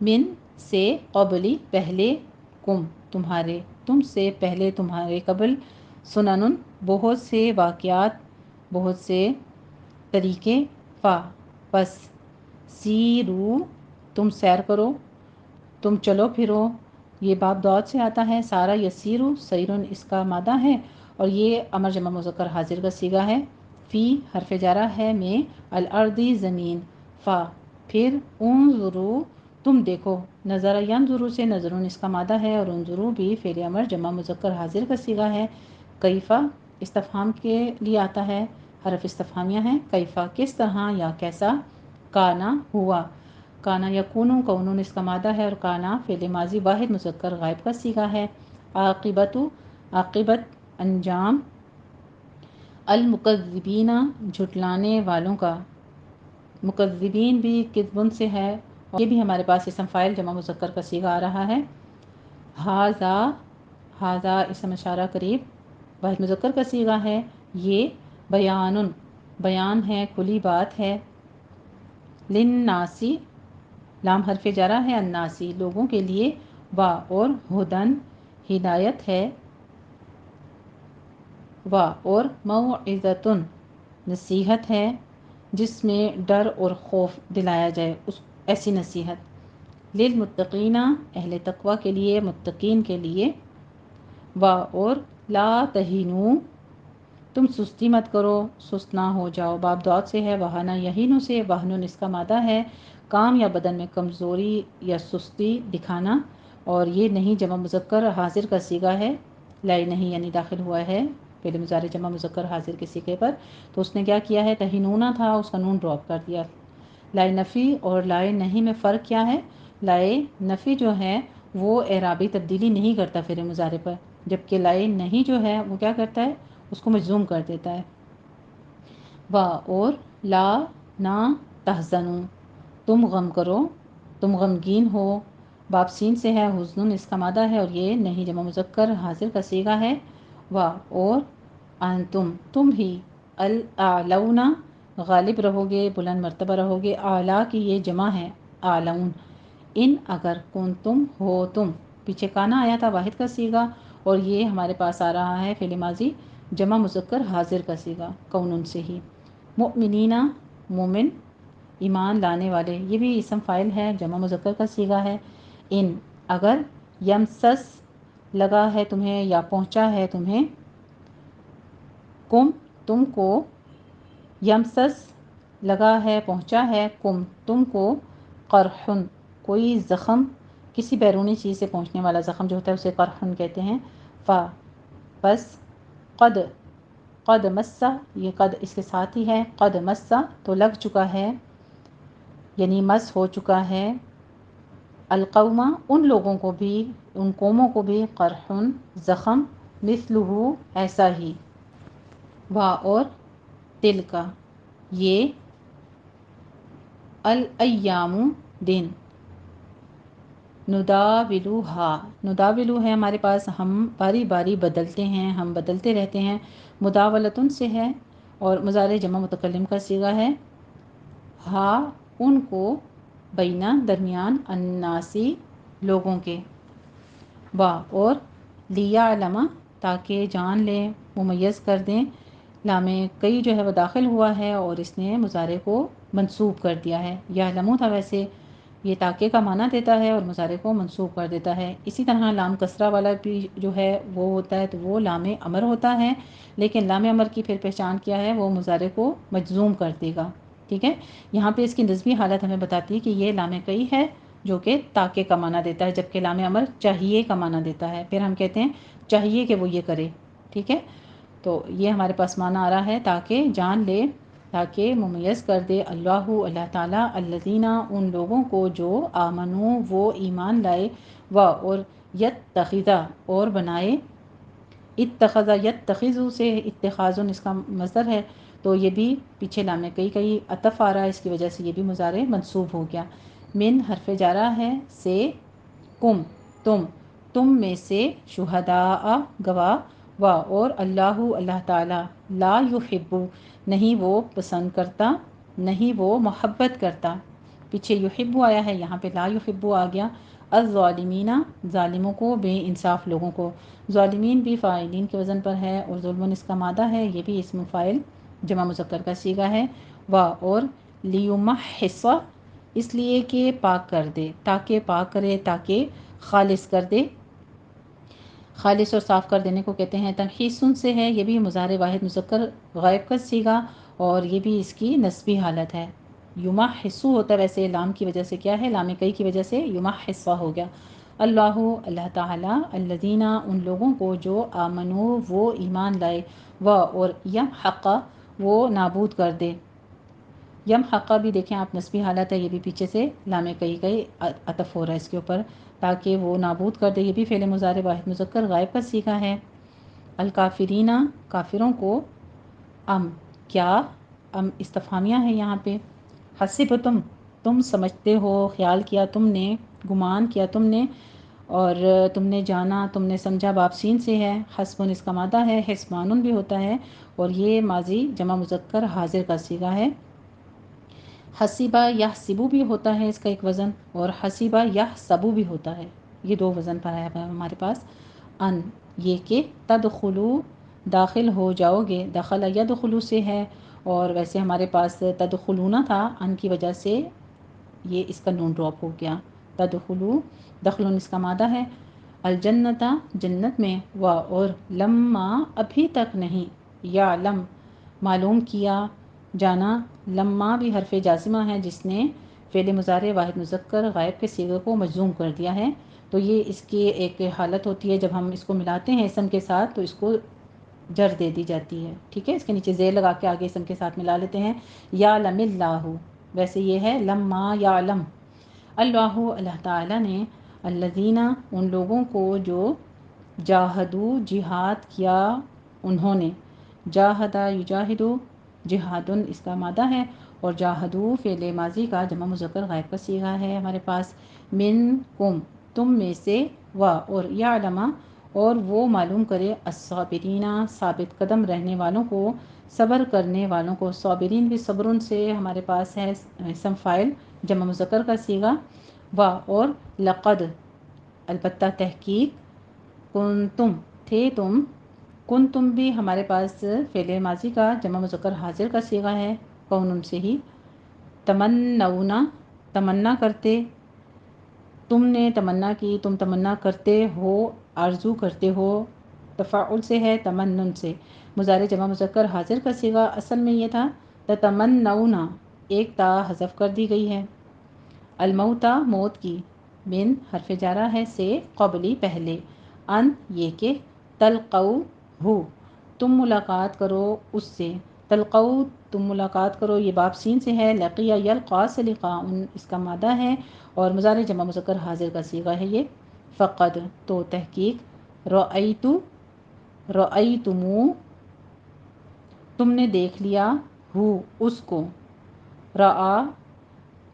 من سے قبلی پہلے، کم تمہارے، تم سے پہلے تمہارے قبل، سنن بہت سے واقعات، بہت سے طریقے، فا پس، سیرو تم سیر کرو، تم چلو پھرو. یہ باب دعوت سے آتا ہے. سارا یسیرو سیرن اس کا مادہ ہے اور یہ امر جمع مذکر حاضر کا صیغہ ہے. فی حرف جارہ ہے، میں، الارضی زمین، فا پھر، انظرو تم دیکھو. نظر ینظرو سے نظرون اس کا مادہ ہے اور انظرو بھی فعل امر جمع مذکر حاضر کا صیغہ ہے. کیفا استفہام کے لیے آتا ہے، حرف استفہامیہ ہے. کیفا کس طرح یا کیسا. کانا ہوا، کانا یکونو کونون اس کا مادہ ہے اور کانا فعل ماضی واحد مذکر غائب کا صیغہ ہے. عاقبتو عاقبت انجام، المکذبین جھٹلانے والوں کا. مکذبین بھی کذبن سے ہے اور یہ بھی ہمارے پاس اسم فاعل جمع مذکر کا صیغہ آ رہا ہے. ہاذا ہاذا اسم اشارہ قریب واحد مذکر کا صیغہ ہے. یہ بیان بیان ہے، کھلی بات ہے. للناسی لام حرف جارہ ہے، الناسی لوگوں کے لیے. وا اور ہدن ہدایت ہے. وا اور موعظۃ نصیحت ہے، جس میں ڈر اور خوف دلایا جائے، اس ایسی نصیحت. للمتقین اہل تقوی کے لیے، متقین کے لیے. وا اور لا تہینوا تم سستی مت کرو، سست نہ ہو جاؤ. باب دعوت سے ہے. وہانا یہینو سے، وہنن اس کا مادہ ہے، کام یا بدن میں کمزوری یا سستی دکھانا اور یہ نہیں جمع مذکر حاضر کا صیغہ ہے. لائی نہیں یعنی داخل ہوا ہے فعل مضارع جمع مذکر حاضر کے صیغے پر، تو اس نے کیا کیا ہے، تہینونا تھا اس کا نون ڈراپ کر دیا. لائے نفی اور لائے نہیں میں فرق کیا ہے. لائے نفی جو ہے وہ اعرابی تبدیلی نہیں کرتا فعل مضارع پر، جبکہ لائے نہیں جو ہے وہ کیا کرتا ہے، اس کو مجزوم کر دیتا ہے. وا اور لا نہ تحزنوا تم غم کرو، تم غمگین ہو. باب سین سے ہے. حزن اس کا مادہ ہے اور یہ نہیں جمع مذکر حاضر کا صیغہ ہے. وا اور انتم تم ہی، الاعلون غالب رہو گے، بلند مرتبہ رہو گے. اعلیٰ کی یہ جمع ہے اعلون. ان اگر کنتم ہو تم، پیچھے کانا آیا تھا واحد کا صیغہ اور یہ ہمارے پاس آ رہا ہے فعل ماضی جمع مذکر حاضر کا صیغہ کونن سے ہی. مؤمنین مومن ایمان لانے والے، یہ بھی اسم فاعل ہے جمع مذکر کا صیغہ ہے. ان اگر، یمسس لگا ہے تمہیں یا پہنچا ہے تمہیں، کم تم کو، یمسس لگا ہے پہنچا ہے، کم تم کو، قرحن کوئی زخم، کسی بیرونی چیز سے پہنچنے والا زخم جو ہوتا ہے اسے قرحن کہتے ہیں. فا پس، قد قد مسا یہ قد اس کے ساتھ ہی ہے، قد مسا تو لگ چکا ہے یعنی مس ہو چکا ہے. القوم ان لوگوں کو بھی، ان قوموں کو بھی، قرحن زخم، مثلہ ایسا ہی. وا اور تل کا یہ، الایام دن، نداولوہا نداولو ہے ہمارے پاس، ہم باری باری بدلتے ہیں، ہم بدلتے رہتے ہیں. مداولتن سے ہے اور مضارع جمع متکلم کا صیغہ ہے. ہا ان کو، بینا درمیان، الناسی لوگوں کے. وا اور لیعلم تاکہ جان لیں، ممیز کر دیں. لام کئی جو ہے وہ داخل ہوا ہے اور اس نے مضارع کو منصوب کر دیا ہے. یعلمو تھا ویسے، یہ تاکہ کا معنی دیتا ہے اور مضارع کو منصوب کر دیتا ہے. اسی طرح لام کسرہ والا بھی جو ہے وہ ہوتا ہے تو وہ لام امر ہوتا ہے، لیکن لام امر کی پھر پہچان کیا ہے، وہ مضارع کو مجزوم کر دے گا. ٹھیک ہے، یہاں پہ اس کی نسبی حالت ہمیں بتاتی ہے کہ یہ لام کئی ہے جو کہ تاکہ کا معنی دیتا ہے، جبکہ لام امر چاہیے کا معنی دیتا ہے. پھر ہم کہتے ہیں چاہیے کہ وہ یہ کرے. ٹھیک ہے، تو یہ ہمارے پاس معنی آ رہا ہے تاکہ جان لے، تاکہ ممیز کر دے اللہ اللہ تعالیٰ، الذین ان لوگوں کو جو آمنو وہ ایمان لائے، و اور یتخذا اور بنائے. اتخذا یتخذو سے اتخاذن اس کا مصدر ہے تو یہ بھی پیچھے لام کئی عطف آ رہا ہے، اس کی وجہ سے یہ بھی مضارع منصوب ہو گیا. من حرف جارہ ہے سے، کم تم میں سے، شہداء گواہ، و اور اللہ اللہ تعالیٰ، لا یحب نہیں وہ پسند کرتا، نہیں وہ محبت کرتا، پیچھے یحب آیا ہے یہاں پہ لا یحب آ گیا، الظالمین ظالموں کو، بے انصاف لوگوں کو، ظالمین بھی فاعلین کے وزن پر ہے، اور ظلمن اس کا مادہ ہے، یہ بھی اسم فاعل جمع مذکر کا صیغہ ہے، و اور لیمحص اس لیے کہ پاک کر دے، تاکہ پاک کرے، تاکہ خالص کر دے، خالص اور صاف کر دینے کو کہتے ہیں، تمحیصن سے ہے، یہ بھی مضارع واحد مذکر غائب کا صیغہ، اور یہ بھی اس کی نسبی حالت ہے، یمحصو ہوتا ہے، ویسے لام کی وجہ سے کیا ہے، لام کئی کی وجہ سے یمحص ہو گیا، اللہ اللہ تعالیٰ، الذین ان لوگوں کو جو آمنو وہ ایمان لائے، و اور یمحق وہ نابود کر دے، یمحق بھی دیکھیں آپ نسبی حالت ہے، یہ بھی پیچھے سے لام کئی عطف ہو رہا ہے اس کے اوپر، تاکہ وہ نابود کر دے، یہ بھی فعل مضارع واحد مذکر غائب کا صیغہ ہے، الکافرین کافروں کو، کیا، استفہامیہ ہے یہاں پہ، حسبتم تم سمجھتے ہو، خیال کیا تم نے، گمان کیا تم نے، اور تم نے جانا، تم نے سمجھا، باب سین سے ہے، حسبن اس کا مادہ ہے، حسبان بھی ہوتا ہے، اور یہ ماضی جمع مذکر حاضر کا صیغہ ہے، حسیبہ یحسبو بھی ہوتا ہے اس کا ایک وزن، اور حسیبہ یحسبو بھی ہوتا ہے، یہ دو وزن پر آیا ہوا ہے ہمارے پاس، ان یہ کہ تدخلو داخل ہو جاؤ گے، دخل یدخلو سے ہے، اور ویسے ہمارے پاس تدخلونا تھا، ان کی وجہ سے یہ اس کا نون ڈراپ ہو گیا، تدخلو دخلون اس کا مادہ ہے، الجنتا جنت میں، و اور لما ابھی تک نہیں، یا لم معلوم کیا، جانا، لما بھی حرف جازمہ ہے جس نے فعل مضارع واحد مذکر غائب کے صیغے کو مجزوم کر دیا ہے، تو یہ اس کی ایک حالت ہوتی ہے، جب ہم اس کو ملاتے ہیں اسم کے ساتھ تو اس کو جر دے دی جاتی ہے، ٹھیک ہے، اس کے نیچے زیر لگا کے آگے اسم کے ساتھ ملا لیتے ہیں، یا لم اللہ، ویسے یہ ہے لما یا لم، اللہ اللہ تعالیٰ نے، الذین ان لوگوں کو جو جاہدو جہاد کیا انہوں نے، جاہدہ یجاہدو جہادن اس کا مادہ ہے، اور جاہدو فعل ماضی کا جمع مذکر غائب کا صیغہ ہے ہمارے پاس، منکم تم میں سے، و اور یعلم اور وہ معلوم کرے، الصابرین ثابت قدم رہنے والوں کو، صبر کرنے والوں کو، صابرین بھی صبرن سے ہمارے پاس ہے اسم فاعل جمع مذکر کا صیغہ، و اور لقد البتہ تحقیق، کنتم تھے تم، کنتم بھی ہمارے پاس فعل ماضی کا جمع مذکر حاضر کا صیغہ ہے، کون سے ہی، تمنونا تمنا کرتے، تم نے تمنا کی، تم تمنا کرتے ہو، آرزو کرتے ہو، تفاعل سے ہے، تمنن سے، مضارع جمع مذکر حاضر کا صیغہ اصل میں یہ تھا تتمنونا، ایک تا حذف کر دی گئی ہے، الموتا موت کی، من حرف جارہ ہے سے، قبلی پہلے، ان یہ کہ، تلقو ہو تم ملاقات کرو اس سے، تلقو تم ملاقات کرو، یہ باب سین سے ہے، لقیہ یلقا سے لقاء اس کا مادہ ہے، اور مضارع جمع مذکر حاضر کا صیغہ ہے یہ، فقد تو تحقیق، رأیتو رأیتمو تم نے دیکھ لیا، ہو اس کو، رآ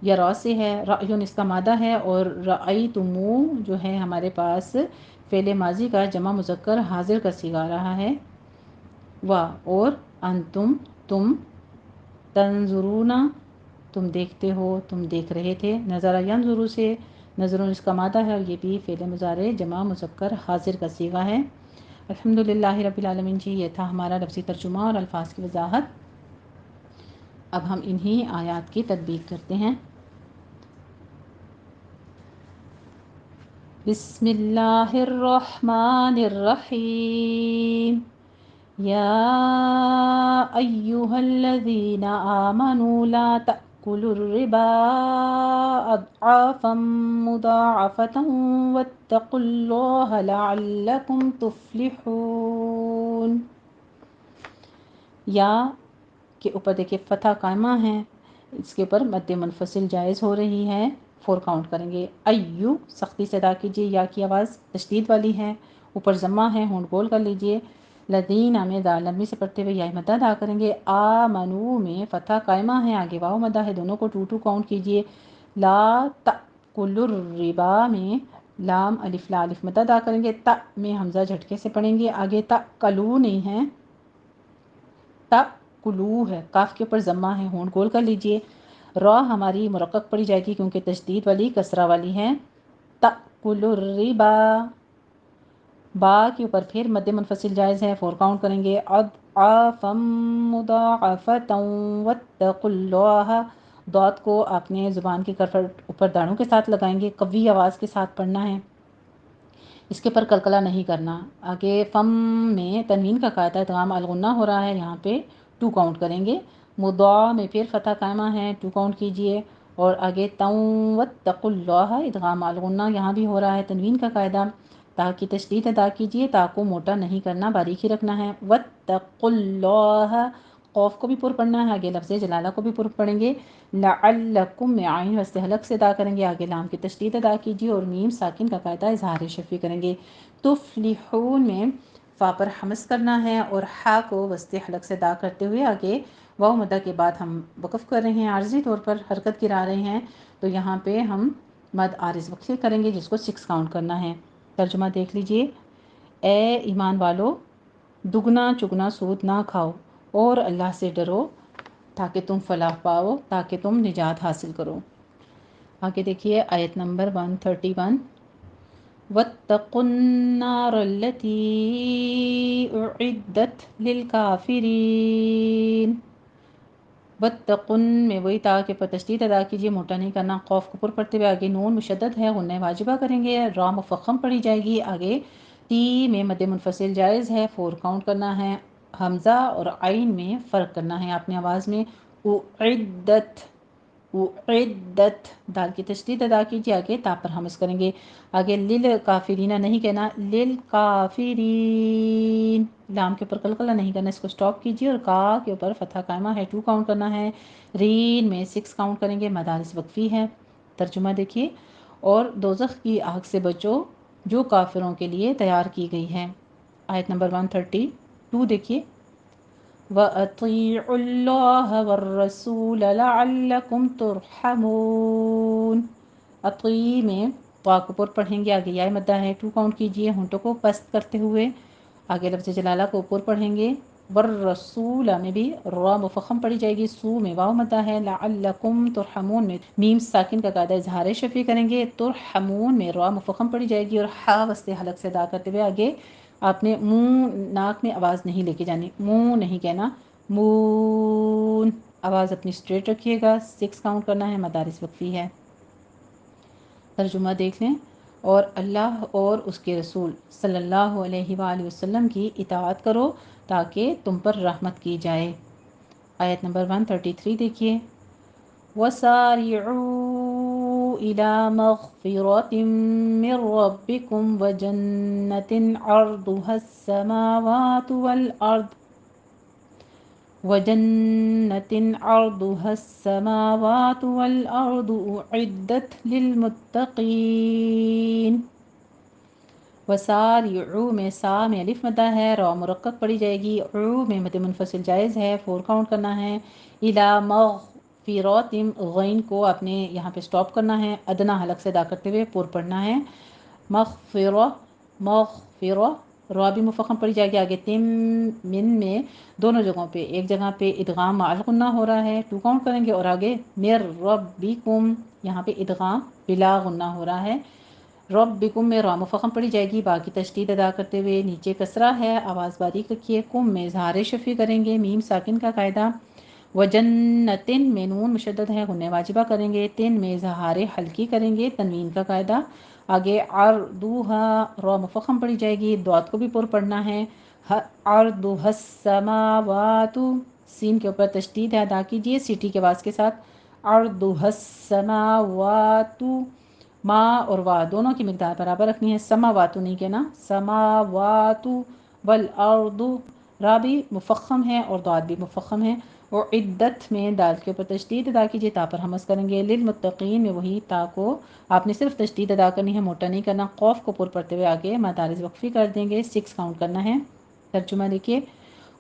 یرا سے ہے، رأیون اس کا مادہ ہے، اور رأیتمو جو ہے ہمارے پاس فعل ماضی کا جمع مذکر حاضر کا صیغہ آ رہا ہے، و اور انتم تم، تنظرون تم دیکھتے ہو، تم دیکھ رہے تھے، نظر ینظرو سے، نظرون اس کا مادہ ہے، اور یہ بھی فعل مضارع جمع مذکر حاضر کا صیغہ ہے، الحمدللہ رب العالمین جی، یہ تھا ہمارا لفظی ترجمہ اور الفاظ کی وضاحت، اب ہم انہی آیات کی تطبیق کرتے ہیں، بسم اللہ الرحمن الرحیم، یا ایہا الذین آمنوا لا تأکلوا الربا اضعافا مضاعفة واتقوا اللہ لعلکم تفلحون، یا کے اوپر دیکھیں فتح قائمہ ہے، اس کے اوپر مد منفصل جائز ہو رہی ہے، 4 کاؤنٹ کریں گے، ایو سختی سے ادا کیجیے، یا کی آواز تشدید والی ہے، اوپر ضمہ ہے، ہونٹ گول کر لیجیے، لذین میں دال لمبی سے پڑھتے ہوئے یا مدہ ادا کریں گے، آمنو میں فتح قائمہ ہے، آگے واو مدہ ہے، دونوں کو 2 کاؤنٹ کیجیے، لا تأکلوا الربا میں لام الف لا الف مد ادا کریں گے، تا میں حمزہ جھٹکے سے پڑھیں گے، آگے تأکلوا نہیں ہے، تأکلوا ہے، کاف کے اوپر ضمہ ہے، ہونٹ گول کر لیجئے، را ہماری مرقق پڑی جائے گی کیونکہ تشدید والی کسرہ والی ہے، تأکلوا الربا، با کے اوپر پھر مد منفصل جائز ہے، 4 کاؤنٹ کریں گے، اضعافا مضاعفتا واتقوا اللہ، دعت کو آپ نے زبان کی کرفٹ اوپر دانوں کے ساتھ لگائیں گے، قوی آواز کے ساتھ پڑھنا ہے، اس کے پر کلکلا نہیں کرنا۔ آگے فم میں تنوین کا قاعدہ ادغام الغنہ ہو رہا ہے، یہاں پہ 2 کاؤنٹ کریں گے، مضاع میں پھر فتح قائمہ ہے، 2 کاؤنٹ کیجئے، اور آگے تَوْ واتقوا اللہ ادغام الغنہ یہاں بھی ہو رہا ہے، تنوین کا قاعدہ، تا کی تشدید ادا کیجئے، تا کو موٹا نہیں کرنا، باریک ہی رکھنا ہے، واتقوا اللہ، قوف کو بھی پر پڑھنا ہے، آگے لفظ جلالہ کو بھی پر پڑھیں گے، لعلکم میں عین وسط حلق سے ادا کریں گے، آگے لام کی تشدید ادا کیجیے اور میم ساکن کا قاعدہ اظہار شفوی کریں گے، تفلحون میں فا پر حمس کرنا ہے اور حا کو وسط حلق سے ادا کرتے ہوئے آگے واو مدہ کے بعد ہم وقف کر رہے ہیں، عارضی طور پر حرکت گرا رہے ہیں، تو یہاں پہ ہم مد عارض وقفے کریں گے جس کو 6 کاؤنٹ کرنا ہے۔ ترجمہ دیکھ لیجئے، اے ایمان والو دگنا چگنا سود نہ کھاؤ اور اللہ سے ڈرو تاکہ تم فلاح پاؤ، تاکہ تم نجات حاصل کرو۔ آگے دیکھیے آیت نمبر 131، وَاتَّقُوا النَّارَ الَّتِي أُعِدَّتْ لِلْكَافِرِينَ، وَاتَّقُن میں وہی تا کے پر تشدید ادا کیجیے، موٹا نہیں کرنا، قوف کو پر پڑھتے ہوئے آگے نون مشدد ہے، غنہ واجبہ کریں گے، را مفخم پڑھی جائے گی، آگے تی میں مد منفصل جائز ہے، 4 کاؤنٹ کرنا ہے، حمزہ اور عین میں فرق کرنا ہے آپ نے آواز میں، اعدت اعدت، دال کی تشدید ادا کیجیے، آگے تا پر حمز کریں گے، آگے للکافرین نہیں کہنا، للکافرین، لام کے اوپر قلقلہ نہیں کرنا، اس کو سٹاپ کیجیے اور کا کے اوپر فتح قائمہ ہے، 2 کاؤنٹ کرنا ہے، رین میں 6 کاؤنٹ کریں گے، مدارس وقفی ہے۔ ترجمہ دیکھیے، اور دوزخ کی آگ سے بچو جو کافروں کے لیے تیار کی گئی ہے۔ آیت نمبر 132 دیکھیے، وَأَطِيعُوا اللَّهَ وَالرَّسُولَ لَعَلَّكُمْ تُرْحَمُونَ، اطیع میں طا کو پر پڑھیں گے، آگے یا مدہ ہے، 2 کاؤنٹ کیجئے ہونٹوں کو پست کرتے ہوئے، آگے لفظ جلالہ کو اوپر پڑھیں گے، والرسول میں بھی را مفخم پڑھی جائے گی، سو میں واو مدہ ہے، لعلکم ترحمون میں میم ساکن کا قاعدہ اظہار شفیع کریں گے، ترحمون میں را مفخم پڑھی جائے گی اور حا وسط حلق سے ادا کرتے ہوئے آگے آپ نے منہ ناک میں آواز نہیں لے کے جانی، منہ نہیں کہنا، مون، آواز اپنی اسٹریٹ رکھیے گا، 6 کاؤنٹ کرنا ہے، مدارس وقفی ہے۔ ترجمہ دیکھ لیں، اور اللہ اور اس کے رسول صلی اللہ علیہ وآلہ وسلم کی اطاعت کرو تاکہ تم پر رحمت کی جائے۔ آیت نمبر 133 دیکھیے، وَسَارِعُوا إِلَى مَغْفِرَةٍ مِّن رَّبِّكُمْ وَجَنَّةٍ عَرْضُهَا السَّمَاوَاتُ وَالْأَرْضُ أُعِدَّتْ لِلْمُتَّقِينَ، وسارعوا میں سا میں الف مدہ ہے، را مرقق پڑھی جائے گی، عو میں مد منفصل جائز ہے، 4 کاؤنٹ کرنا ہے، الی مغفرات، غین کو آپ نے یہاں پہ سٹاپ کرنا ہے، ادنا حلق سے ادا کرتے ہوئے پر پڑھنا ہے، مغفرہ مغفرہ، را بھی مفخم پڑھی جائے گی، آگے تم من میں دونوں جگہوں پہ، ایک جگہ پہ ادغام مع الغنہ ہو رہا ہے، 2 کاؤنٹ کریں گے، اور آگے مر ربکم یہاں پہ ادغام بلا غنہ ہو رہا ہے، ربکم میں را مفخم پڑھی جائے گی، باقی تشدید ادا کرتے ہوئے نیچے کسرہ ہے، آواز باریک رکھیے، کم میں اظہار شفیع کریں گے، میم ساکن کا قاعدہ، وجنتن میں نون مشدد ہے، غنہ واجبہ کریں گے، تن میں اظہار حلقی کریں گے، تنوین کا قاعدہ، آگے عرضوہا را مفخم پڑھی جائے گی، دعات کو بھی پر پڑھنا ہے، عرضوہا السماوات، سین کے اوپر تشدید ہے، ادا کیجئے سیٹی کے آواز کے ساتھ، عرضوہا السماوات، ما اور وا دونوں کی مقدار برابر رکھنی ہے، سماواتو نہیں کہنا، سماواتو، والارض، را بھی مفخم ہے اور دعات بھی مفخم ہے، اور عدت میں دال کے اوپر تشدید ادا کیجیے، تا پر حمز کریں گے، للمتقین میں وہی تا کو آپ نے صرف تشدید ادا کرنی ہے، موٹا نہیں کرنا، قوف کو پر پڑھتے ہوئے آگے مدارس وقفی کر دیں گے، 6 کاؤنٹ کرنا ہے۔ ترجمہ دیکھیے،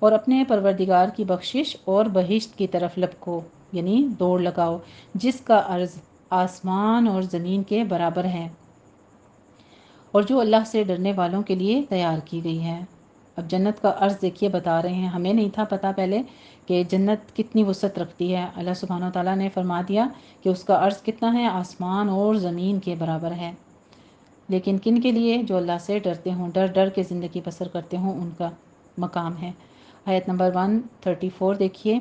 اور اپنے پروردگار کی بخشش اور بہشت کی طرف لپکو، یعنی دوڑ لگاؤ، جس کا عرض آسمان اور زمین کے برابر ہے، اور جو اللہ سے ڈرنے والوں کے لیے تیار کی گئی ہے۔ اب جنت کا عرض دیکھیے بتا رہے ہیں، ہمیں نہیں تھا پتہ پہلے کہ جنت کتنی وسعت رکھتی ہے۔ اللہ سبحانہ وتعالیٰ نے فرما دیا کہ اس کا عرض کتنا ہے، آسمان اور زمین کے برابر ہے۔ لیکن کن کے لیے؟ جو اللہ سے ڈرتے ہوں، ڈر ڈر کے زندگی بسر کرتے ہوں، ان کا مقام ہے۔ آیت نمبر 134 دیکھیے،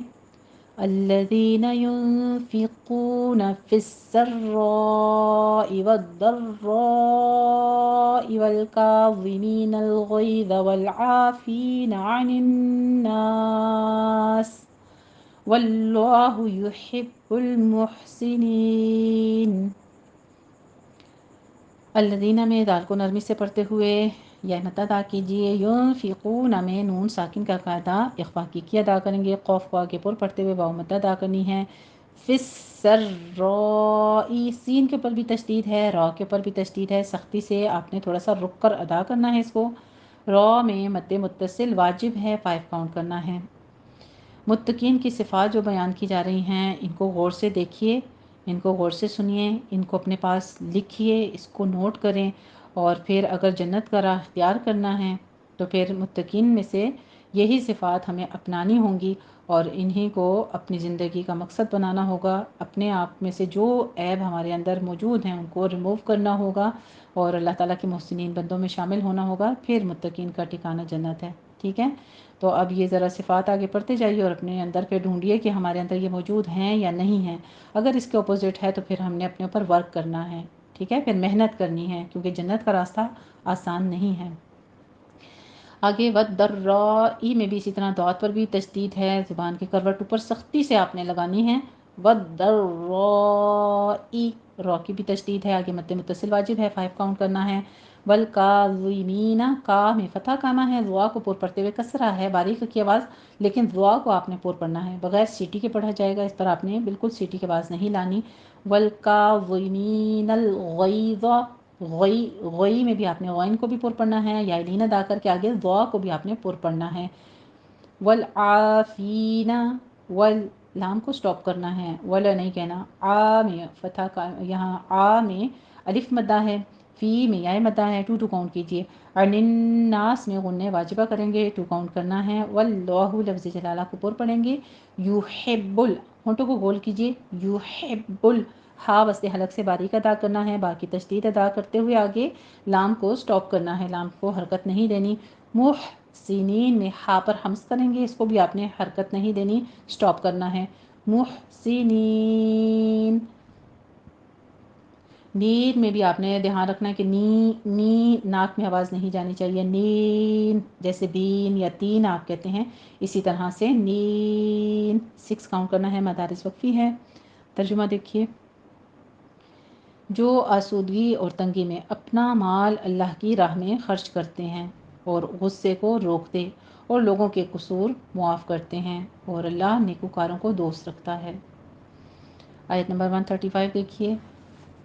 الذین ينفقون فی السراء والضراء والکاظمین الغیظ والعافین عن الناس واللہ یحب المحسنین۔ الذین میں دال کو نرمی سے پڑھتے ہوئے یا مت ادا کیجیے، ينفقون میں نون ساکن کا قاعدہ اخفا کی ادا کریں گے، قوف کو آگے پر پڑھتے ہوئے واو مت ادا کرنی ہے۔ فی السراء سین کے اوپر بھی تشدید ہے، را کے اوپر بھی تشدید ہے، سختی سے آپ نے تھوڑا سا رک کر ادا کرنا ہے اس کو۔ را میں مد متصل واجب ہے، 5 کاؤنٹ کرنا ہے۔ متقین کی صفات جو بیان کی جا رہی ہیں ان کو غور سے دیکھیے، ان کو غور سے سنیے، ان کو اپنے پاس لکھیے، اس کو نوٹ کریں، اور پھر اگر جنت کا راہ اختیار کرنا ہے تو پھر متقین میں سے یہی صفات ہمیں اپنانی ہوں گی اور انہی کو اپنی زندگی کا مقصد بنانا ہوگا۔ اپنے آپ میں سے جو عیب ہمارے اندر موجود ہیں ان کو ریموو کرنا ہوگا اور اللہ تعالیٰ کے محسنین بندوں میں شامل ہونا ہوگا، پھر متقین کا ٹھکانہ جنت ہے۔ ٹھیک ہے، تو اب یہ ذرا صفات آگے پڑھتے جائیے اور اپنے اندر پہ ڈھونڈیے کہ ہمارے اندر یہ موجود ہیں یا نہیں ہیں۔ اگر اس کے اپوزٹ ہے تو پھر ہم نے اپنے اوپر ورک کرنا ہے، ٹھیک ہے، پھر محنت کرنی ہے، کیونکہ جنت کا راستہ آسان نہیں ہے۔ آگے والضراء میں بھی اسی طرح دعات پر بھی تشدید ہے، زبان کی کروٹ اوپر سختی سے آپ نے لگانی ہے۔ والضراء را کی بھی تشدید ہے، آگے مد متصل واجب ہے، 5 کاؤنٹ کرنا ہے۔ والکاظمین کا میں فتح کانا ہے، ضوا کو پور پڑھتے ہوئے کسرہ ہے، باریک کی آواز، لیکن ضوا کو آپ نے پور پڑھنا ہے، بغیر سیٹی کے پڑھا جائے گا، اس پر آپ نے بالکل سیٹی کی آواز نہیں لانی۔ والکاظمین الغیظ، غئی میں بھی آپ نے غین کو بھی پور پڑھنا ہے، یا لین ادا کر کے آگے ضوا کو بھی آپ نے پور پڑھنا ہے۔ والعافین، لام کو سٹاپ کرنا ہے، ولا نہیں کہنا۔ آ میں فتح کا، یہاں آ میں الف مدہ ہے، فی میں یا مدہ ہے، 2 کاؤنٹ کیجئے۔ عن الناس میں غنہ واجبہ کریں گے، 2 کاؤنٹ کرنا ہے۔ واللہ لفظ جلالہ کو پر پڑھیں گے۔ یحب ہونٹوں کو گول کیجئے، یحب ہا وسط حلق سے باریک ادا کرنا ہے، باقی تشدید ادا کرتے ہوئے آگے لام کو سٹاپ کرنا ہے، لام کو حرکت نہیں دینی۔ محسنین میں ہا پر ہمس کریں گے، اس کو بھی آپ نے حرکت نہیں دینی، سٹاپ کرنا ہے۔ محسنین، نین میں بھی آپ نے دھیان رکھنا ہے کہ نی ناک میں آواز نہیں جانی چاہیے، نین جیسے دین یا تین آپ کہتے ہیں اسی طرح سے نین، 6 کاؤنٹ کرنا ہے، مدارس وقفی ہے۔ ترجمہ دیکھیے، جو آسودگی اور تنگی میں اپنا مال اللہ کی راہ میں خرچ کرتے ہیں اور غصے کو روکتے اور لوگوں کے قصور معاف کرتے ہیں، اور اللہ نیکوکاروں کو دوست رکھتا ہے۔ آیت نمبر 135 دیکھیے،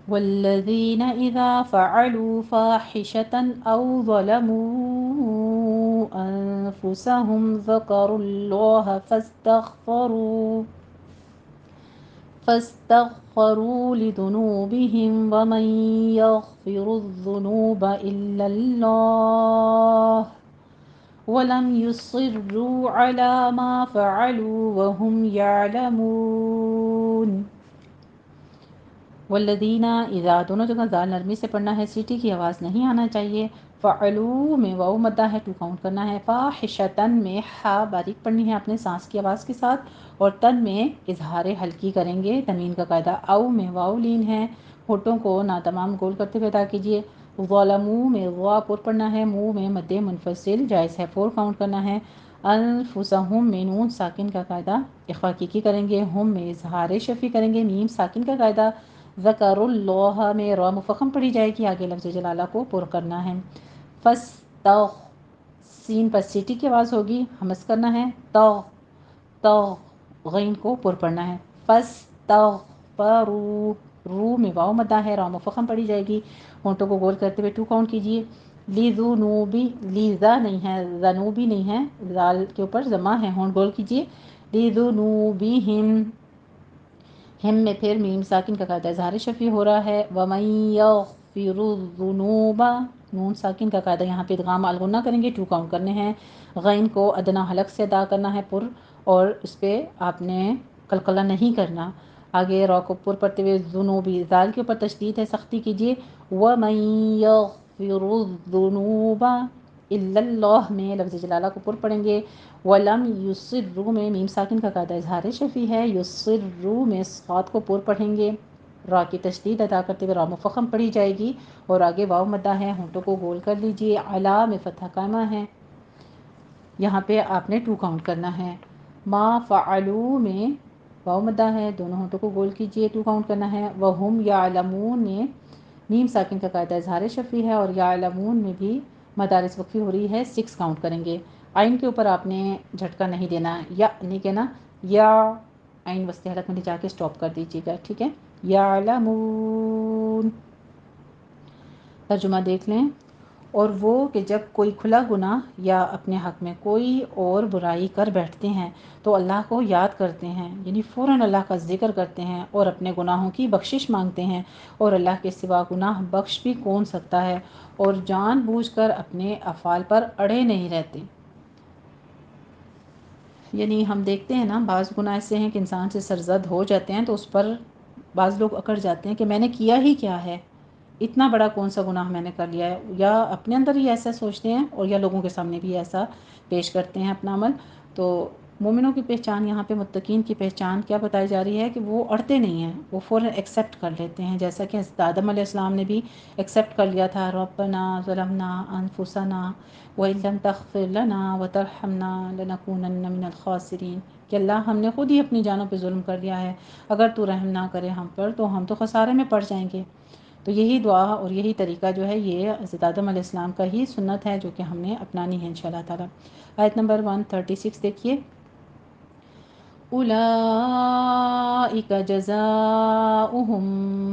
والذین اذا فعلوا فاحشة او ظلموا انفسهم ذکروا اللہ فاستغفروا لذنوبهم ومن يغفر الذنوب الا اللہ ولم يصروا على ما فعلوا وهم يعلمون۔ والذین اذا، دونوں جگہ زال نرمی سے پڑھنا ہے، سیٹی کی آواز نہیں آنا چاہیے۔ فعلو میں واو مدہ ہے، 2 کاؤنٹ کرنا ہے۔ فاحشتن میں ہا باریک پڑھنی ہے اپنے سانس کی آواز کے ساتھ، اور تن میں اظہار ہلکی کریں گے، تنوین کا قاعدہ۔ او میں واو لین ہے، ہونٹوں کو ناتمام گول کرتے ہوئے ادا کیجیے۔ ظلموا میں وا پر پڑھنا ہے، منہ میں مد منفصل جائز ہے، 4 کاؤنٹ کرنا ہے۔ انفسہم میں نون ساکن کا قاعدہ اخفا کی کریں گے، ہم میں اظہار شفی کریں گے، میم ساکن کا قاعدہ۔ ذکر اللہ میں را مفخم پڑھی جائے گی، آگے لفظ جلالہ کو پر کرنا ہے۔ فاستغ، سین پر سیٹی کی آواز ہوگی، ہمس کرنا ہے۔ تغ، تغ غین کو پر پڑھنا ہے۔ فاستغفروا، رو میں واو مدہ ہے، را مفخم پڑھی جائے گی، ہونٹوں کو گول کرتے ہوئے 2 کاؤنٹ کیجیے۔ لذنوبی، لیزا نہیں ہے، ذنوبی نہیں ہے، زال کے اوپر زمہ ہے، ہونٹ گول کیجیے۔ لذنوبہم ہم میں پھر میم ساکن کا قاعدہ اظہار شفیع ہو رہا ہے، وَمَن يَغْفِرُ الذُّنُوبَ، نون ساکن کا قاعدہ یہاں پہ ادغام الغنہ کریں گے، 2 کاؤنٹ کرنے ہیں، غین کو ادنا حلق سے ادا کرنا ہے پر، اور اس پہ آپ نے قلقلہ نہیں کرنا۔ آگے را کو پر پڑھتے ہوئے ذنوبی، ذال کے اوپر تشدید ہے، سختی کیجیے، وَمَن يَغْفِرُ الذُّنُوبَ إِلَّا اللَّهُ میں لفظ جلالہ کو پر پڑھیں گے، وَلَمْ يُصِرُّوا میں میم ساکن کا قاعدہ اظہار شفیع ہے، یُصِرُّوا میں صاد کو پر پڑھیں گے، را کی تشدید ادا کرتے ہوئے را مفخم پڑھی جائے گی، اور آگے واو مدہ ہے، ہونٹوں کو گول کر لیجئے، علا میں فتح قائمہ ہے، یہاں پہ آپ نے 2 کاؤنٹ کرنا ہے، ما فعلوا میں واو مدہ ہے، دونوں ہونٹوں کو گول کیجئے، 2 کاؤنٹ کرنا ہے، وَهُمْ يَعْلَمُونَ میں میم ساکن کا قاعدہ اظہار شفیع ہے، اور یعلمون میں بھی مدارس وقفی ہو رہی ہے، 6 کاؤنٹ کریں گے، آئین کے اوپر آپ نے جھٹکا نہیں دینا، یا نہیں کہنا، یا آئین وسط حلق میں جا کے سٹاپ کر دیجیے گا، ٹھیک ہے، یعلمون۔ ترجمہ دیکھ لیں، اور وہ کہ جب کوئی کھلا گناہ یا اپنے حق میں کوئی اور برائی کر بیٹھتے ہیں تو اللہ کو یاد کرتے ہیں، یعنی فوراً اللہ کا ذکر کرتے ہیں اور اپنے گناہوں کی بخشش مانگتے ہیں، اور اللہ کے سوا گناہ بخش بھی کون سکتا ہے، اور جان بوجھ کر اپنے افعال پر اڑے نہیں رہتے۔ یعنی ہم دیکھتے ہیں نا، بعض گناہ ایسے ہیں کہ انسان سے سرزد ہو جاتے ہیں تو اس پر بعض لوگ اکڑ جاتے ہیں کہ میں نے کیا ہی کیا ہے، اتنا بڑا کون سا گناہ میں نے کر لیا ہے، یا اپنے اندر ہی ایسا سوچتے ہیں اور یا لوگوں کے سامنے بھی ایسا پیش کرتے ہیں اپنا عمل۔ تو مومنوں کی پہچان یہاں پہ، متقین کی پہچان کیا بتائی جا رہی ہے کہ وہ اڑتے نہیں ہیں، وہ فوراً ایکسیپٹ کر لیتے ہیں، جیسا کہ حضرت آدم علیہ السلام نے بھی ایکسیپٹ کر لیا تھا، ربنا ظلمنا انفسنا وَإِن لَّمْ تَغْفِرْ لَنَا وَتَرْحَمْنَا لَنَكُونَنَّ مِنَ الْخَاسِرِينَ، کہ اللہ ہم نے خود ہی اپنی جانوں پہ ظلم کر لیا ہے، اگر تو رحم نہ کرے ہم پر تو ہم تو خسارے میں پڑ جائیں گے۔ تو یہی دعا اور یہی طریقہ جو ہے یہ حضرت آدم علیہ السلام کا ہی سنت ہے، جو کہ ہم نے اپنانی ہے انشاءاللہ تعالی۔ آیت نمبر 136 دیکھیے، اولئک جزاؤہم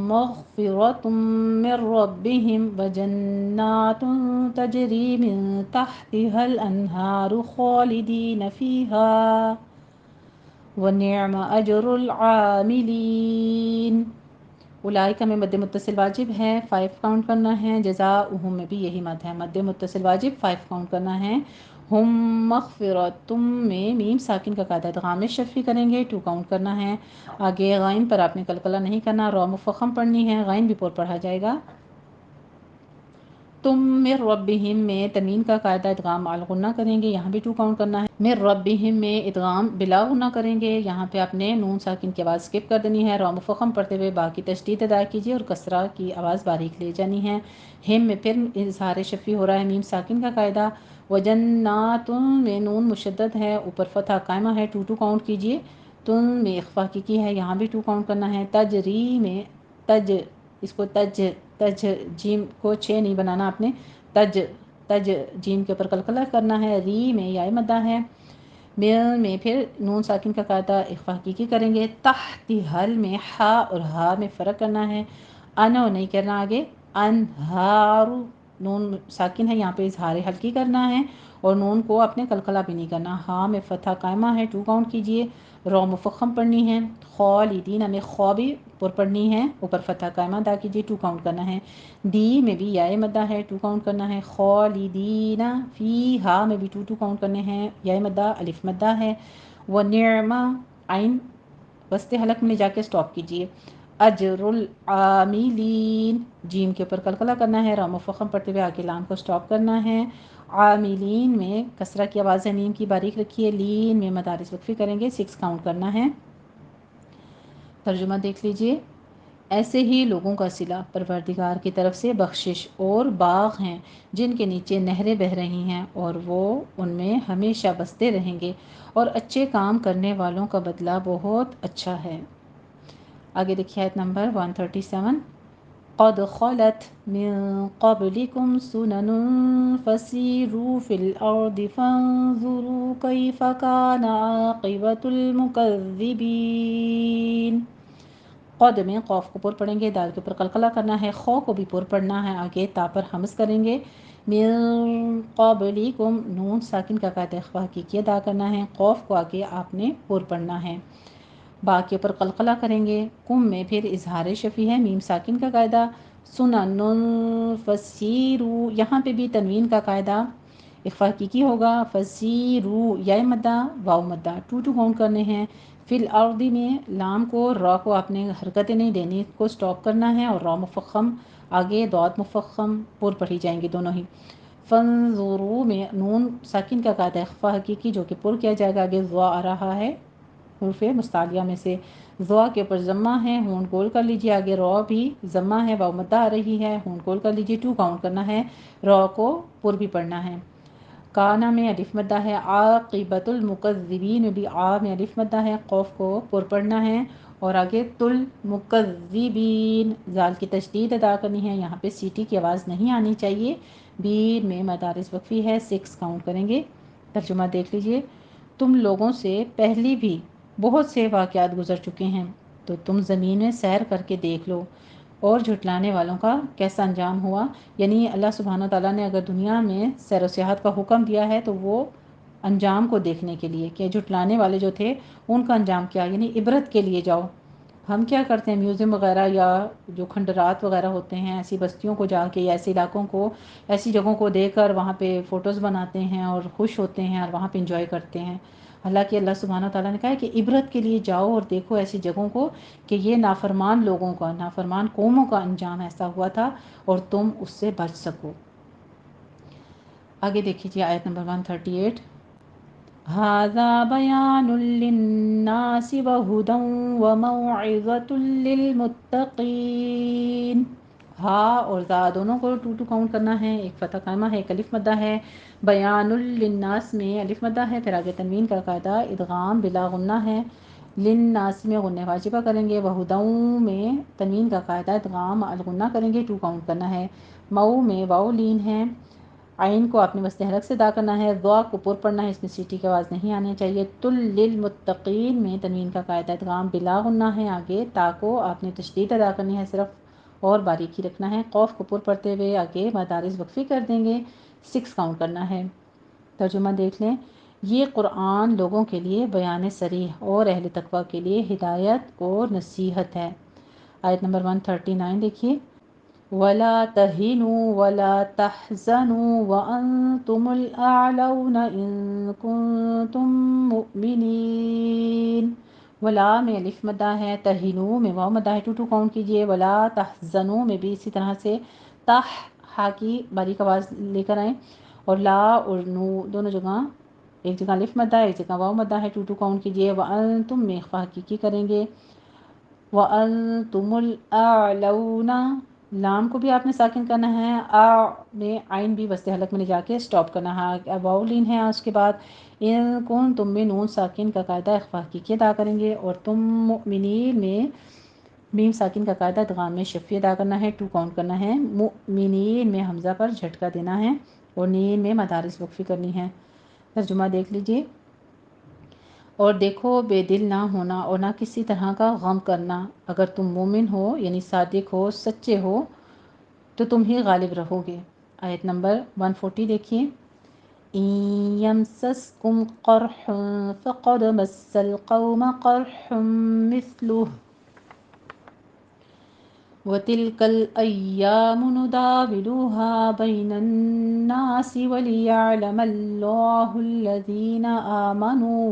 مغفرۃ من ربہم وجنات تجری من تحتها الانہار خالدین فیہا ونعم اجر العاملین۔ اولئک میں مد متصل واجب ہے، 5 کاؤنٹ کرنا ہے، جزاؤہم میں بھی یہی مد ہے، مد متصل واجب 5 کاؤنٹ کرنا ہے، ہم مغفرۃ تم میں میم ساکن کا قاعدہ ادغام شفیع کریں گے، 2 کاؤنٹ کرنا ہے، آگے غین پر آپ نے قلقلہ نہیں کرنا، را مفخم پڑھنی ہے، غین بھی پر پڑھا جائے گا، تم من ربہم میں تنوین کا قاعدہ ادغام الغنہ کریں گے، یہاں بھی 2 کاؤنٹ کرنا ہے، من ربہم میں ادغام بلا غنہ کریں گے، یہاں پہ آپ نے نون ساکن کی آواز اسکپ کر دینی ہے، را مفخم پڑھتے ہوئے با کی تشدید ادا کیجیے اور کسرہ کی آواز باریک لے جانی ہے، ہم میں پھر اظہار شفیع ہو رہا ہے، میم ساکن کا قاعدہ، وجنات میں نون مشدد ہے، اوپر فتح قائمہ ہے، 2 کاؤنٹ کیجیے، تم میں اخفا کی ہے، یہاں بھی 2 کاؤنٹ کرنا ہے، تجری میں تج، اس کو تج تج جیم کو 6 نہیں بنانا آپ نے، تج تج جیم کے اوپر قلقلہ کرنا ہے، ری میں یا مدہ ہے، مل میں پھر نون ساکن کا قاعدہ اخفا حقیقی کریں گے، تحت حل میں ہا اور ہا میں فرق کرنا ہے، انو نہیں کرنا آگے، انہار نون ساکن ہے، یہاں پہ اظہار حلقی کرنا ہے اور نون کو اپنے قلقلہ بھی نہیں کرنا، ہا میں فتح قائمہ ہے، 2 کاؤنٹ کیجیے، را مفخم پڑھنی ہے، خالدین میں خوا بھی پر پڑھنی ہے، اوپر فتح قائمہ ادا کیجیے، 2 کاؤنٹ کرنا ہے، دی میں بھی یا مدہ ہے، 2 کاؤنٹ کرنا ہے، خالدین فیہا میں بھی 2 کاؤنٹ کرنے ہیں، یا مدہ الف مدہ ہے، ونعم عین وسط حلق میں جا کے سٹاپ کیجیے، اجر العاملین جیم کے اوپر قلقلہ کرنا ہے، را مفخم پڑھتے ہوئے آگے لام کو سٹاپ کرنا ہے، عاملین میں کسرہ کی آواز میم کی باریک رکھیے، لین میں مدارس وقفی کریں گے، 6 کاؤنٹ کرنا ہے۔ ترجمہ دیکھ لیجئے، ایسے ہی لوگوں کا صلہ پروردگار کی طرف سے بخشش اور باغ ہیں جن کے نیچے نہریں بہہ رہی ہیں اور وہ ان میں ہمیشہ بستے رہیں گے، اور اچھے کام کرنے والوں کا بدلہ بہت اچھا ہے۔ آگے دیکھیے آیت نمبر 137، قد خلت من قبلكم سنن فسیروا فی الارض فانظروا کیف کان عاقبۃ المکذبین۔ قد میں قوف کو پر پڑھیں گے، دال کے اوپر قلقلہ کرنا ہے، خو کو بھی پر پڑھنا ہے، آگے تا پر حمز کریں گے، من قبلکم نون ساکن کا قاعدہ اخفا حقیقی ادا کرنا ہے، قوف کو آگے آپ نے پر پڑھنا ہے، با کے اوپر قلقلہ کریں گے، کم میں پھر اظہار شفیع ہے، میم ساکن کا قاعدہ، سنن فسیرو یہاں پہ بھی تنوین کا قاعدہ، اخفا حقیقی ہوگا، فسیرو یا مدہ واو مدہ، ٹو کاؤنٹ کرنے ہیں، فی الارض میں لام کو را کو آپ نے حرکتیں نہیں دینی، کو سٹاپ کرنا ہے، اور را مفخم آگے دعات مفخم پر پڑھی جائیں گی دونوں ہی، فنظرو میں نون ساکن کا قاعدہ اخفا حقیقی جو کہ پر کیا جائے گا، آگے ضوا آ رہا ہے حروف مستعلیہ میں سے، ضوا کے اوپر ضمہ ہے، ہون گول کر لیجیے، آگے را بھی ضمہ ہے، واو مدہ آ رہی ہے، ہون گول کر لیجیے، 2 کاؤنٹ کرنا ہے، را کو پر بھی پڑھنا ہے، کانا میں الف مدہ ہے، عاقبۃ المکذبین میں بھی آ میں الف مدہ ہے، قوف کو پر پڑھنا ہے، اور آگے تل مکذبین زال کی تشدید ادا کرنی ہے، یہاں پہ سیٹی کی آواز نہیں آنی چاہیے، بین میں مدارس وقفی ہے، 6 کاؤنٹ کریں گے، ترجمہ دیکھ لیجیے، تم لوگوں سے پہلی بھی بہت سے واقعات گزر چکے ہیں، تو تم زمین میں سیر کر کے دیکھ لو اور جھٹلانے والوں کا کیسا انجام ہوا، یعنی اللہ سبحانہ تعالیٰ نے اگر دنیا میں سیر و سیاحت کا حکم دیا ہے تو وہ انجام کو دیکھنے کے لیے کہ جھٹلانے والے جو تھے ان کا انجام کیا، یعنی عبرت کے لیے جاؤ۔ ہم کیا کرتے ہیں میوزیم وغیرہ یا جو کھنڈرات وغیرہ ہوتے ہیں ایسی بستیوں کو جا کے یا ایسے علاقوں کو ایسی جگہوں کو دیکھ کر وہاں پہ فوٹوز بناتے ہیں اور خوش ہوتے ہیں اور وہاں پہ انجوائے کرتے ہیں، حالانکہ اللہ سبحانہ تعالیٰ نے کہا ہے کہ عبرت کے لیے جاؤ اور دیکھو ایسی جگہوں کو کہ یہ نافرمان لوگوں کا، نافرمان قوموں کا انجام ایسا ہوا تھا اور تم اس سے بچ سکو۔ آگے دیکھیے آیت نمبر 138، ھذا بیان للناس وہدی وموعظۃ للمتقین، ہا اور ذا دونوں کو 2 کاؤنٹ کرنا ہے، ایک فتح قائمہ ہے، ایک الف مدہ ہے، بیان للناس میں الف مدہ ہے، پھر آگے تنوین کا قاعدہ ادغام بلا غنہ ہے، للناس میں غنہ واجبہ کریں گے، وہدوں میں تنوین کا قاعدہ ادغام الغنہ کریں گے، 2 کاؤنٹ کرنا ہے، مئو میں واو لین ہے، عین کو آپ نے وسط حلق سے ادا کرنا ہے، ضا کو پر پڑھنا ہے، اس میں سیٹی کی آواز نہیں آنی چاہیے، تل للمتقین میں تنوین کا قاعدہ ادغام بلا غنہ ہے، آگے تا کو آپ نے تشدید ادا کرنی ہے صرف اور باریکی رکھنا ہے، قوف کو پر پڑھتے ہوئے آگے مدارس وقفی کر دیں گے، 6 کاؤنٹ کرنا ہے، ترجمہ دیکھ لیں، یہ قرآن لوگوں کے لیے بیان صریح اور اہل تقوی کے لیے ہدایت اور نصیحت ہے۔ آیت نمبر 139 دیکھیے، وَلَا تَهِنُوا وَلَا تَحْزَنُوا وَأَنْتُمُ الْأَعْلَوْنَ إِن كُنتُم مُؤْمِنِينَ، ولا میں الف مدہ ہے، تہینو میں واو مدہ ہے، 2 کاؤنٹ کیجئے، ولا تحزنو میں بھی اسی طرح سے تح ہا کی باریک آواز لے کر آئیں، اور لا اور نو دونوں جگہ ایک جگہ الف مدہ ہے ایک جگہ واو مدہ ہے، 2 کاؤنٹ کیجئے، وَأَنْتُم میں اخفا حقیقی کریں گے، وَأَنْتُمُ الْأَعْلَوْنَ لام کو بھی آپ نے ساکن کرنا ہے، میں عین بھی وسط حلق میں لے جا کے سٹاپ کرنا ہے، واو لین ہے اس کے بعد، ان کن تم میں نون ساکن کا قاعدہ اخفا حقیقی ادا کریں گے، اور تم مؤمنین میں میم ساکن کا قاعدہ ادغام میں شفیع ادا کرنا ہے، 2 کاؤنٹ کرنا ہے، مؤمنین میں حمزہ پر جھٹکا دینا ہے اور نین میں مدارس وقفی کرنی ہے، ترجمہ دیکھ لیجئے، اور دیکھو بے دل نہ ہونا اور نہ کسی طرح کا غم کرنا، اگر تم مومن ہو یعنی صادق ہو سچے ہو تو تم ہی غالب رہو گے۔ آیت نمبر 140 دیکھیے، إِن يَمْسَسْكُمْ قَرْحٌ فَقَدْ مَسَّ الْقَوْمَ قَرْحٌ مِثْلُهُ وَتِلْكَ الْأَيَّامُ نُدَاوِلُهَا بَيْنَ النَّاسِ وَلِيَعْلَمَ اللَّهُ الَّذِينَ آمَنُوا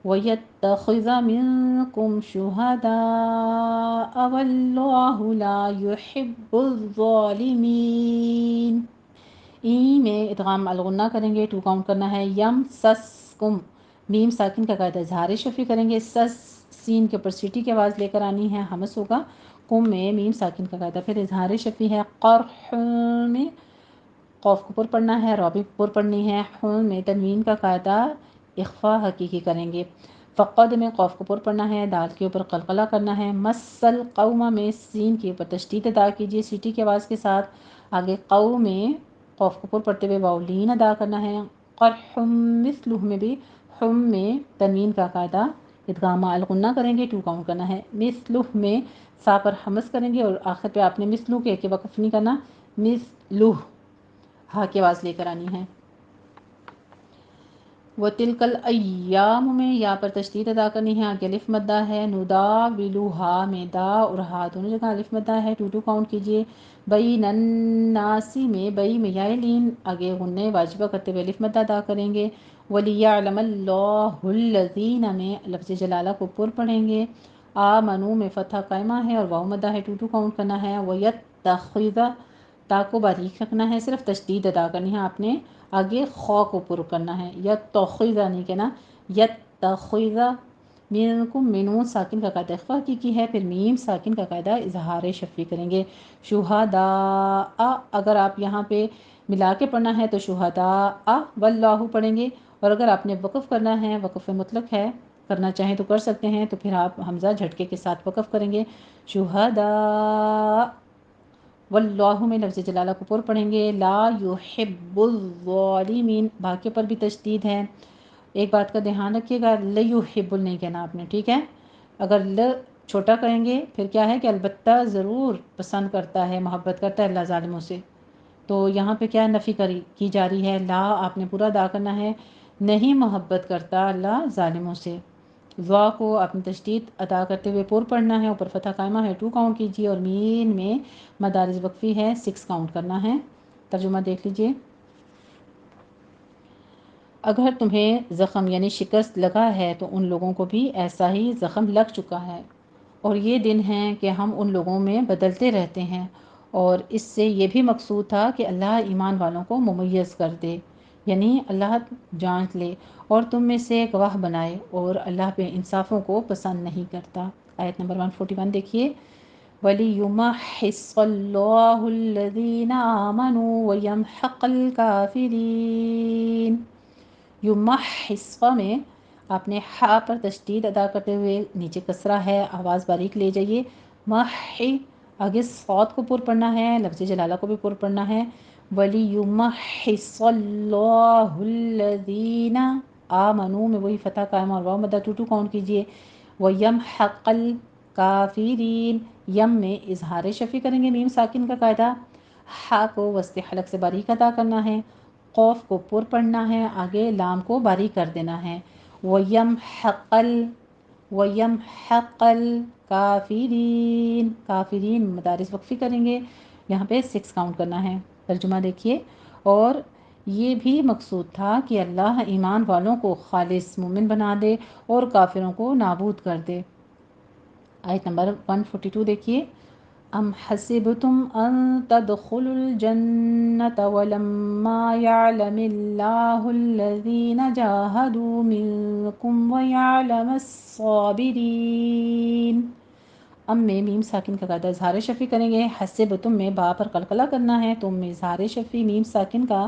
وَيَتَّخِذَ مِنكُمْ شُهَدَاءَ وَاللَّهُ لَا يُحِبُّ الظَّالِمِينَ، ای میں ادغام الغنہ کریں گے، 2 کاؤنٹ کرنا ہے، یم سس کم میم ساکن کا قاعدہ اظہار شفیع کریں گے، سس سین کے اوپر سیٹی کی آواز لے کر آنی ہے، ہمس ہوگا، کم میں میم ساکن کا قاعدہ پھر اظہار شفیع ہے، قرح میں قوف کو پر پڑھنا ہے، رابی پر پڑھنی ہے، حون میں تنوین کا قاعدہ اخفا حقیقی کریں گے، فقد میں قوف کو پر پڑھنا ہے، دال کے اوپر قلقلہ کرنا ہے، مسل قوما میں سین کے اوپر تشدید ادا کیجیے سیٹی کی آواز کے ساتھ، آگے قو میں قوف کو پر پڑھتے ہوئے واو لین ادا کرنا ہے، قرح مثلہ میں بھی حم میں تنوین کا قاعدہ ادغام الغنہ کریں گے، 2 کاؤنٹ کرنا ہے، مثلہ میں سا پر حمس کریں گے اور آخر پہ آپ نے مثلہ کے وقف نہیں کرنا، مثلہ ہا کی آواز لے کر آنی ہے۔ و تلکل ایام میں یا پر تشدید ادا کرنی ہے، آگے الف مدہ ہے، نداولوہا میں دا اور ہا دونوں جگہ الف مدہ ہے، 2 کاؤنٹ کیجئے، بین الناسی میں بئی میں یا لین آگے غنہ واجبہ کرتے ہوئے الف مدہ ادا کریں گے، ولیعلم اللہ الذین میں لفظ جلالہ کو پر پڑھیں گے، آمنو میں فتح قائمہ ہے اور واو مدہ ہے، 2 کاؤنٹ کرنا ہے، ویتخذ تا کو باریک رکھنا ہے، صرف تشدید ادا کرنی ہے آپ نے، آگے خو کو پر کرنا ہے، یتخذ نہیں کہنا، یتخذ منکم منون ساکن کا قاعدہ اخفا حقیقی ہے، پھر میم ساکن کا قاعدہ اظہار شفوی کریں گے، شہداء اگر آپ یہاں پہ ملا کے پڑھنا ہے تو شہداء واللہ پڑھیں گے، اور اگر آپ نے وقف کرنا ہے، وقف مطلق ہے، کرنا چاہیں تو کر سکتے ہیں، تو پھر آپ حمزہ جھٹکے کے ساتھ وقف کریں گے، شہداء واللہ میں لفظ جلالہ کو پر پڑھیں گے، لا یحب الظالمین باقی پر بھی تشدید ہے، ایک بات کا دھیان رکھیے گا، لیحب نہیں کہنا آپ نے، ٹھیک ہے، اگر ل چھوٹا کہیں گے پھر کیا ہے کہ البتہ ضرور پسند کرتا ہے، محبت کرتا ہے اللہ ظالموں سے، تو یہاں پہ کیا نفی کی جا رہی ہے، لا آپ نے پورا ادا کرنا ہے، نہیں محبت کرتا اللہ ظالموں سے، وا کو آپ نے تشدید ادا کرتے ہوئے پر پڑھنا ہے، اوپر فتح قائمہ ہے، 2 کاؤنٹ کیجیے، اور مین میں مدارس وقفی ہے، 6 کاؤنٹ کرنا ہے، ترجمہ دیکھ لیجئے، اگر تمہیں زخم یعنی شکست لگا ہے تو ان لوگوں کو بھی ایسا ہی زخم لگ چکا ہے، اور یہ دن ہیں کہ ہم ان لوگوں میں بدلتے رہتے ہیں، اور اس سے یہ بھی مقصود تھا کہ اللہ ایمان والوں کو ممیز کر دے، یعنی اللہ جانچ لے اور تم میں سے گواہ بنائے، اور اللہ پہ انصافوں کو پسند نہیں کرتا۔ آیت نمبر 141 دیکھیے، وَلِيُمَحِّصَ اللَّهُ الَّذِينَ آمَنُوا وَيَمْحَقَ الْكَافِرِينَ، یمحص میں آپ نے ہا پر تشدید ادا کرتے ہوئے نیچے کسرہ ہے، آواز باریک لے جائیے، محی آگے صاد کو پر پڑھنا ہے، لفظ جلالہ کو بھی پر پڑھنا ہے، وَلِيُمَحِّصَ اللَّهُ الَّذِينَ آمَنُوا میں وہی فتح قائم اور واو مدہ 2 کاؤنٹ کیجئے، وَيَمْحَقَ الْكَافِرِينَ یم میں اظہار شفی کریں گے، میم ساکن کا قاعدہ، ہا کو وسط حلق سے باریک ادا کرنا ہے، قوف کو پر پڑھنا ہے، آگے لام کو باریک کر دینا ہے، وَيَمْحَقَ الْكَافِرِينَ کافرین مدارس وقفی کریں گے، یہاں پہ 6 کاؤنٹ کرنا ہے، ترجمہ دیکھیے، اور یہ بھی مقصود تھا کہ اللہ ایمان والوں کو خالص مومن بنا دے اور کافروں کو نابود کر دے۔ آیت نمبر 142 دیکھیے، ام حسبتم ان تدخلوا الجنة ولما يعلم الله الذين جاهدوا منكم ويعلم الصابرين، ام میں میم ساکن کا قاعدہ اظہار شفی کریں گے، حسبتم میں با پر قلقلہ کرنا ہے، تم میں اظہار شفی میم ساکن کا،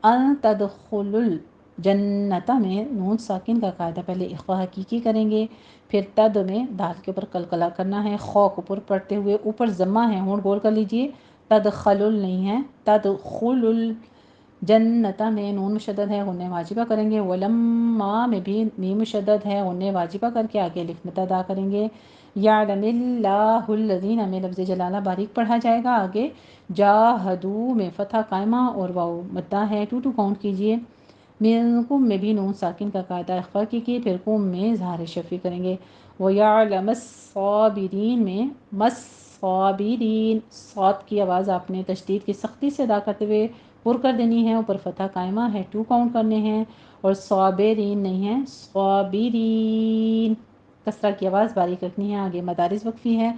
ان تدخلوا الجنة میں نون ساکن کا قاعدہ پہلے اخفا حقیقی کریں گے، پھر تد میں دال کے اوپر قلقلہ کرنا ہے، خو کو پر پڑھتے ہوئے اوپر ضمہ ہے، ہونٹ گول کر لیجئے، تدخلل نہیں ہے، تدخل الجنة میں نون مشدد ہے، غنہ واجبہ کریں گے، ولما میں بھی میم مشدد ہے، غنہ واجبہ کر کے آگے الف مدہ ادا کریں گے، یعلم اللہ الذین میں لفظ جلالہ باریک پڑھا جائے گا، آگے جاہدو میں فتح قائمہ اور واو مدہ ہے، 2 کاؤنٹ کیجئے، منکم میں بھی نون ساکن کا قاعدہ اخفا کی پھر قوم میں اظہار شفی کریں گے، وَيَعْلَمَ الصَّابِرِينَ میں مَصَّابِرِينَ صاد کی آواز آپ نے تشدید کی سختی سے ادا کرتے ہوئے پر کر دینی ہے، اوپر فتح قائمہ ہے، 2 کاؤنٹ کرنے ہیں، اور صابرین نہیں ہے، صابرین، کسرہ کی آواز باریک رکھنی ہے، آگے مدارس وقفی ہے،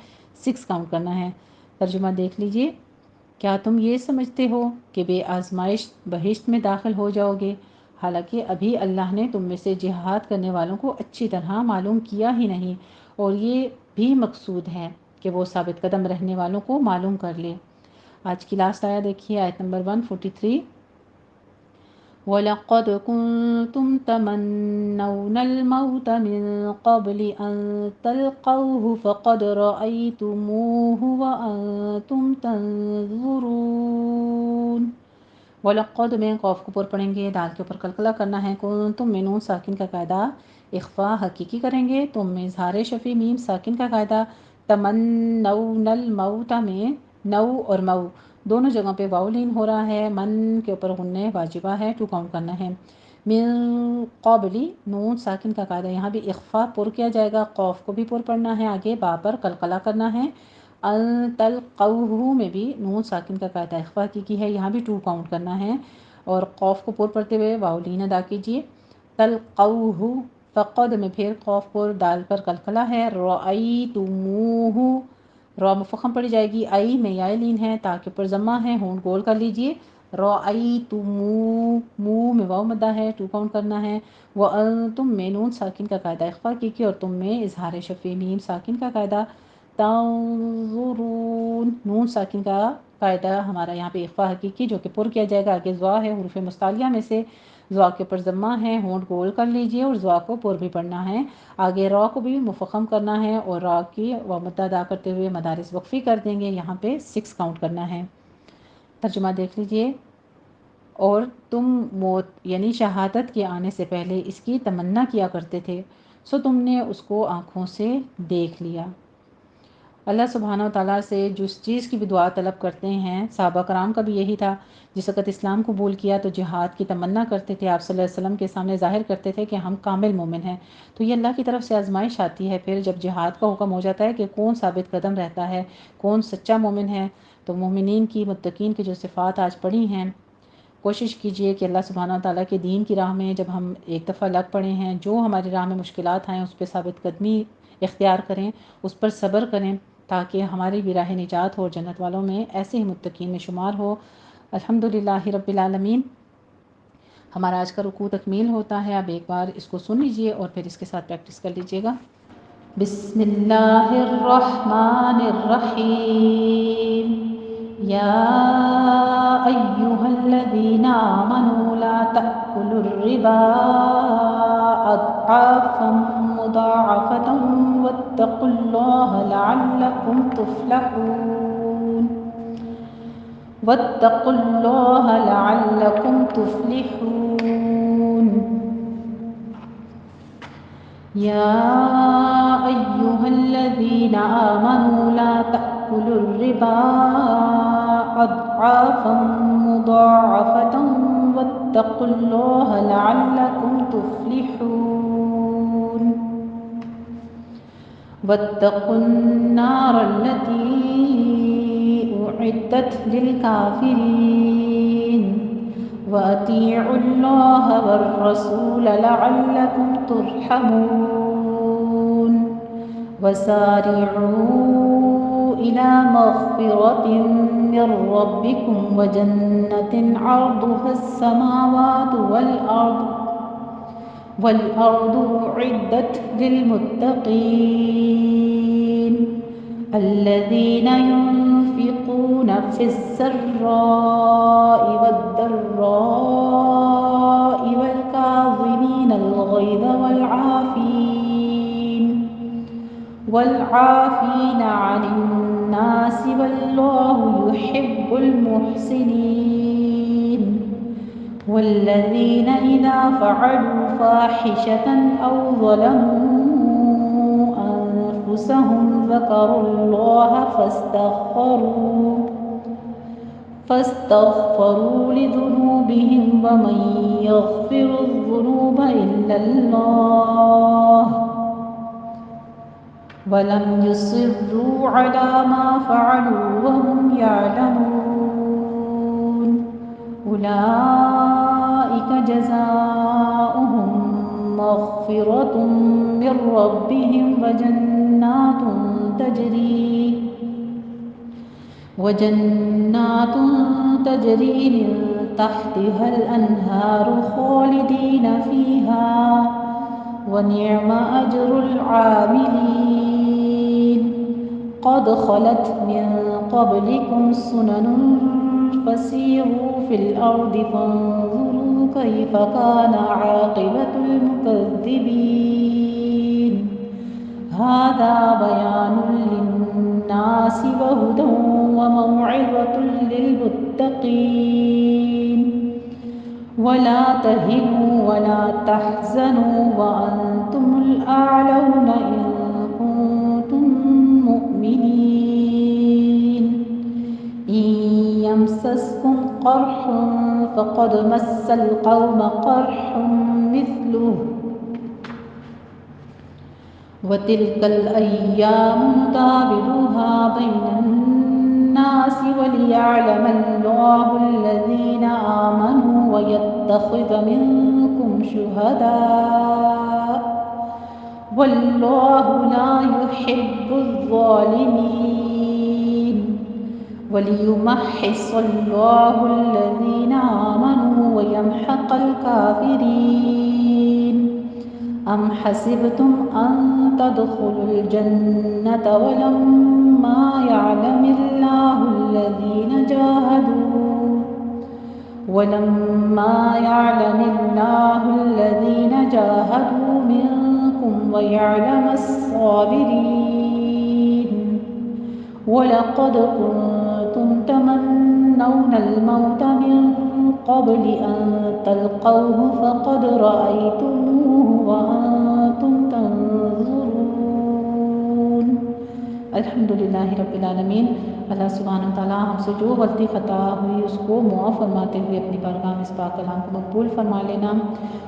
6 کاؤنٹ کرنا ہے، ترجمہ دیکھ لیجئے، کیا تم یہ سمجھتے ہو کہ بے آزمائش بہشت میں داخل ہو جاؤ گے، حالانکہ ابھی اللہ نے تم میں سے جہاد کرنے والوں کو اچھی طرح معلوم کیا ہی نہیں، اور یہ بھی مقصود ہے کہ وہ ثابت قدم رہنے والوں کو معلوم کر لے۔ آج کی لاسٹ آیا دیکھیے، آیت نمبر 143، وَلَقَدْ كُنْتُمْ تَمَنَّوْنَ الْمَوْتَ مِنْ قَبْلِ أَنْ تَلْقَوْهُ فَقَدْ رَأَيْتُمُوهُ وَأَنْتُمْ تَنْظُرُونَ، وَلَقَدْ میں قوف کو پر پڑھیں گے، دال کے اوپر قلقلہ کرنا ہے، کنتم میں نون ساکن کا قاعدہ اخفا حقیقی کریں گے، تم میں اظہار شفی میم ساکن کا قاعدہ، تمنون الموت میں نو اور مو دونوں جگہوں پہ واو لین ہو رہا ہے، من کے اوپر غنہ واجبہ ہے، 2 کاؤنٹ کرنا ہے، من قبلی، نون ساکن کا قاعدہ، یہاں بھی اخفا پر کیا جائے گا، قوف کو بھی پر پڑھنا ہے، آگے با پر قلقلہ کرنا ہے۔ ان تلقوہ میں بھی نون ساکن کا قاعدہ اخفا حقیقی ہے، یہاں بھی 2 کاؤنٹ کرنا ہے اور قوف کو پر پڑھتے ہوئے واو لین ادا کیجیے۔ تلقوہ، فقد میں پھر قوف پر دال پر قلقلہ ہے۔ رأیتموہ، را مفخم پڑھی جائے گی، ای میں یا لین ہے، تا کے پر ضمہ ہے، ہونٹ گول کر لیجیے۔ رأیتمو، مو میں واو مدہ ہے، 2 کاؤنٹ کرنا ہے۔ وانتم میں نون ساکن کا قاعدہ اخفا حقیقی اور تم میں اظہار شفیع میم ساکن کا قاعدہ۔ تنظرون، نون ساکن کا قاعدہ ہمارا یہاں پہ اخفا حقیقی جو کہ پر کیا جائے گا، آگے زوا ہے، حروف مستعلیہ میں سے زوا کے اوپر ضمہ ہے، ہونٹ گول کر لیجئے اور زوا کو پر بھی پڑھنا ہے، آگے را کو بھی مفخم کرنا ہے اور را کی واو مدہ ادا کرتے ہوئے مدارس وقفی کر دیں گے، یہاں پہ 6 کاؤنٹ کرنا ہے۔ ترجمہ دیکھ لیجئے۔ اور تم موت یعنی شہادت کے آنے سے پہلے اس کی تمنا کیا کرتے تھے، سو تم نے اس کو آنکھوں سے دیکھ لیا۔ اللہ سبحانہ و تعالیٰ سے جس چیز کی بھی دعا طلب کرتے ہیں، صحابہ کرام کا بھی یہی تھا، جس وقت اسلام قبول کیا تو جہاد کی تمنا کرتے تھے، آپ صلی اللہ علیہ وسلم کے سامنے ظاہر کرتے تھے کہ ہم کامل مومن ہیں، تو یہ اللہ کی طرف سے آزمائش آتی ہے۔ پھر جب جہاد کا حکم ہو جاتا ہے کہ کون ثابت قدم رہتا ہے، کون سچا مومن ہے، تو مومنین کی، متقین کی جو صفات آج پڑھی ہیں، کوشش کیجئے کہ اللہ سبحانہ و تعالیٰ کے دین کی راہ میں جب ہم ایک دفعہ لگ پڑے ہیں، جو ہماری راہ میں مشکلات آئیں اس پہ ثابت قدمی اختیار کریں، اس پر صبر کریں، تاکہ ہماری بھی راہ نجات ہو اور جنت والوں میں ایسے ہی متقین میں شمار ہو۔ الحمدللہ رب العالمین۔ ہمارا آج کا رکوع تکمیل ہوتا ہے، اب ایک بار اس کو سن لیجئے اور پھر اس کے ساتھ پریکٹس کر لیجئے گا۔ بسم اللہ الرحمن الرحیم۔ یا ایہا الذین آمنوا لا تأکلوا الربا اضعافا مضاعفة واتقوا اللہ لعلکم تفلحون، واتقوا اللہ لعلکم تفلحون۔ یا ایہا الذین آمنوا لا تأکلوا الربا اضعافا مضاعفة واتقوا اللہ لعلکم تفلحون۔ واتقوا النار التي أعدت للكافرين وأطيعوا الله والرسول لعلكم ترحمون۔ وسارعوا إلى مغفرة من ربكم وجنة عرضها السماوات والأرض أعدت للمتقين الذين ينفقون في السراء والضراء والكاظمين الغيظ والعافين عن الناس والله يحب المحسنين۔ والذين إذا فعلوا فاحشة أو ظلموا أنفسهم ذكروا الله فاستغفروا لذنوبهم ومن يغفر الذنوب إلا الله ولم يصروا على ما فعلوا وهم يعلمون۔ أولئك جزاؤهم مغفرة من ربهم وجنات تجري من تحتها الأنهار خالدين فيها ونعم أجر العاملين۔ قد خلت من قبلكم سنن فسيروا في الأرض فانظروا كيف كان عاقبة المكذبين۔ هذا بيان للناس وهدى وموعظة للمتقين۔ ولا تهنوا ولا تحزنوا وأنتم الأعلون إن كنتم مؤمنين۔ إن يمسسكم قرح فقد مس القوم قرح مثله وتلك الأيام نداولها بين الناس وليعلم الله الذين آمنوا ويتخذ منكم شهداء والله لا يحب الظالمين وليمحص الله الذين آمنوا ويمحق الكافرين أم حسبتم أن تدخلوا الجنة ولما يعلم الله الذين جاهدوا منكم ويعلم الصابرين ولقد كنتم تمنون الموت من قبل أن تلقوه فقد رأيتموه وأنتم تنظرون۔ الحمدللہ رب العالمین۔ اللہ سبحانہ وتعالیٰ ہم سے جو غلطی خطا ہوئی اس کو معاف فرماتے ہوئے اپنی بارگاہ میں اس پاک کلام کو مقبول فرما لینا،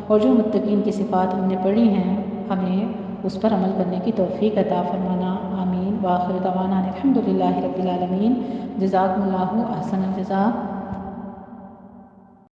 اور جو متقین کی صفات ہم نے پڑھی ہیں ہمیں اس پر عمل کرنے کی توفیق عطا فرمانا، آمین۔ وآخر دعوانا الحمدللہ رب العالمین۔ جزاکم اللہ احسن الجزاء۔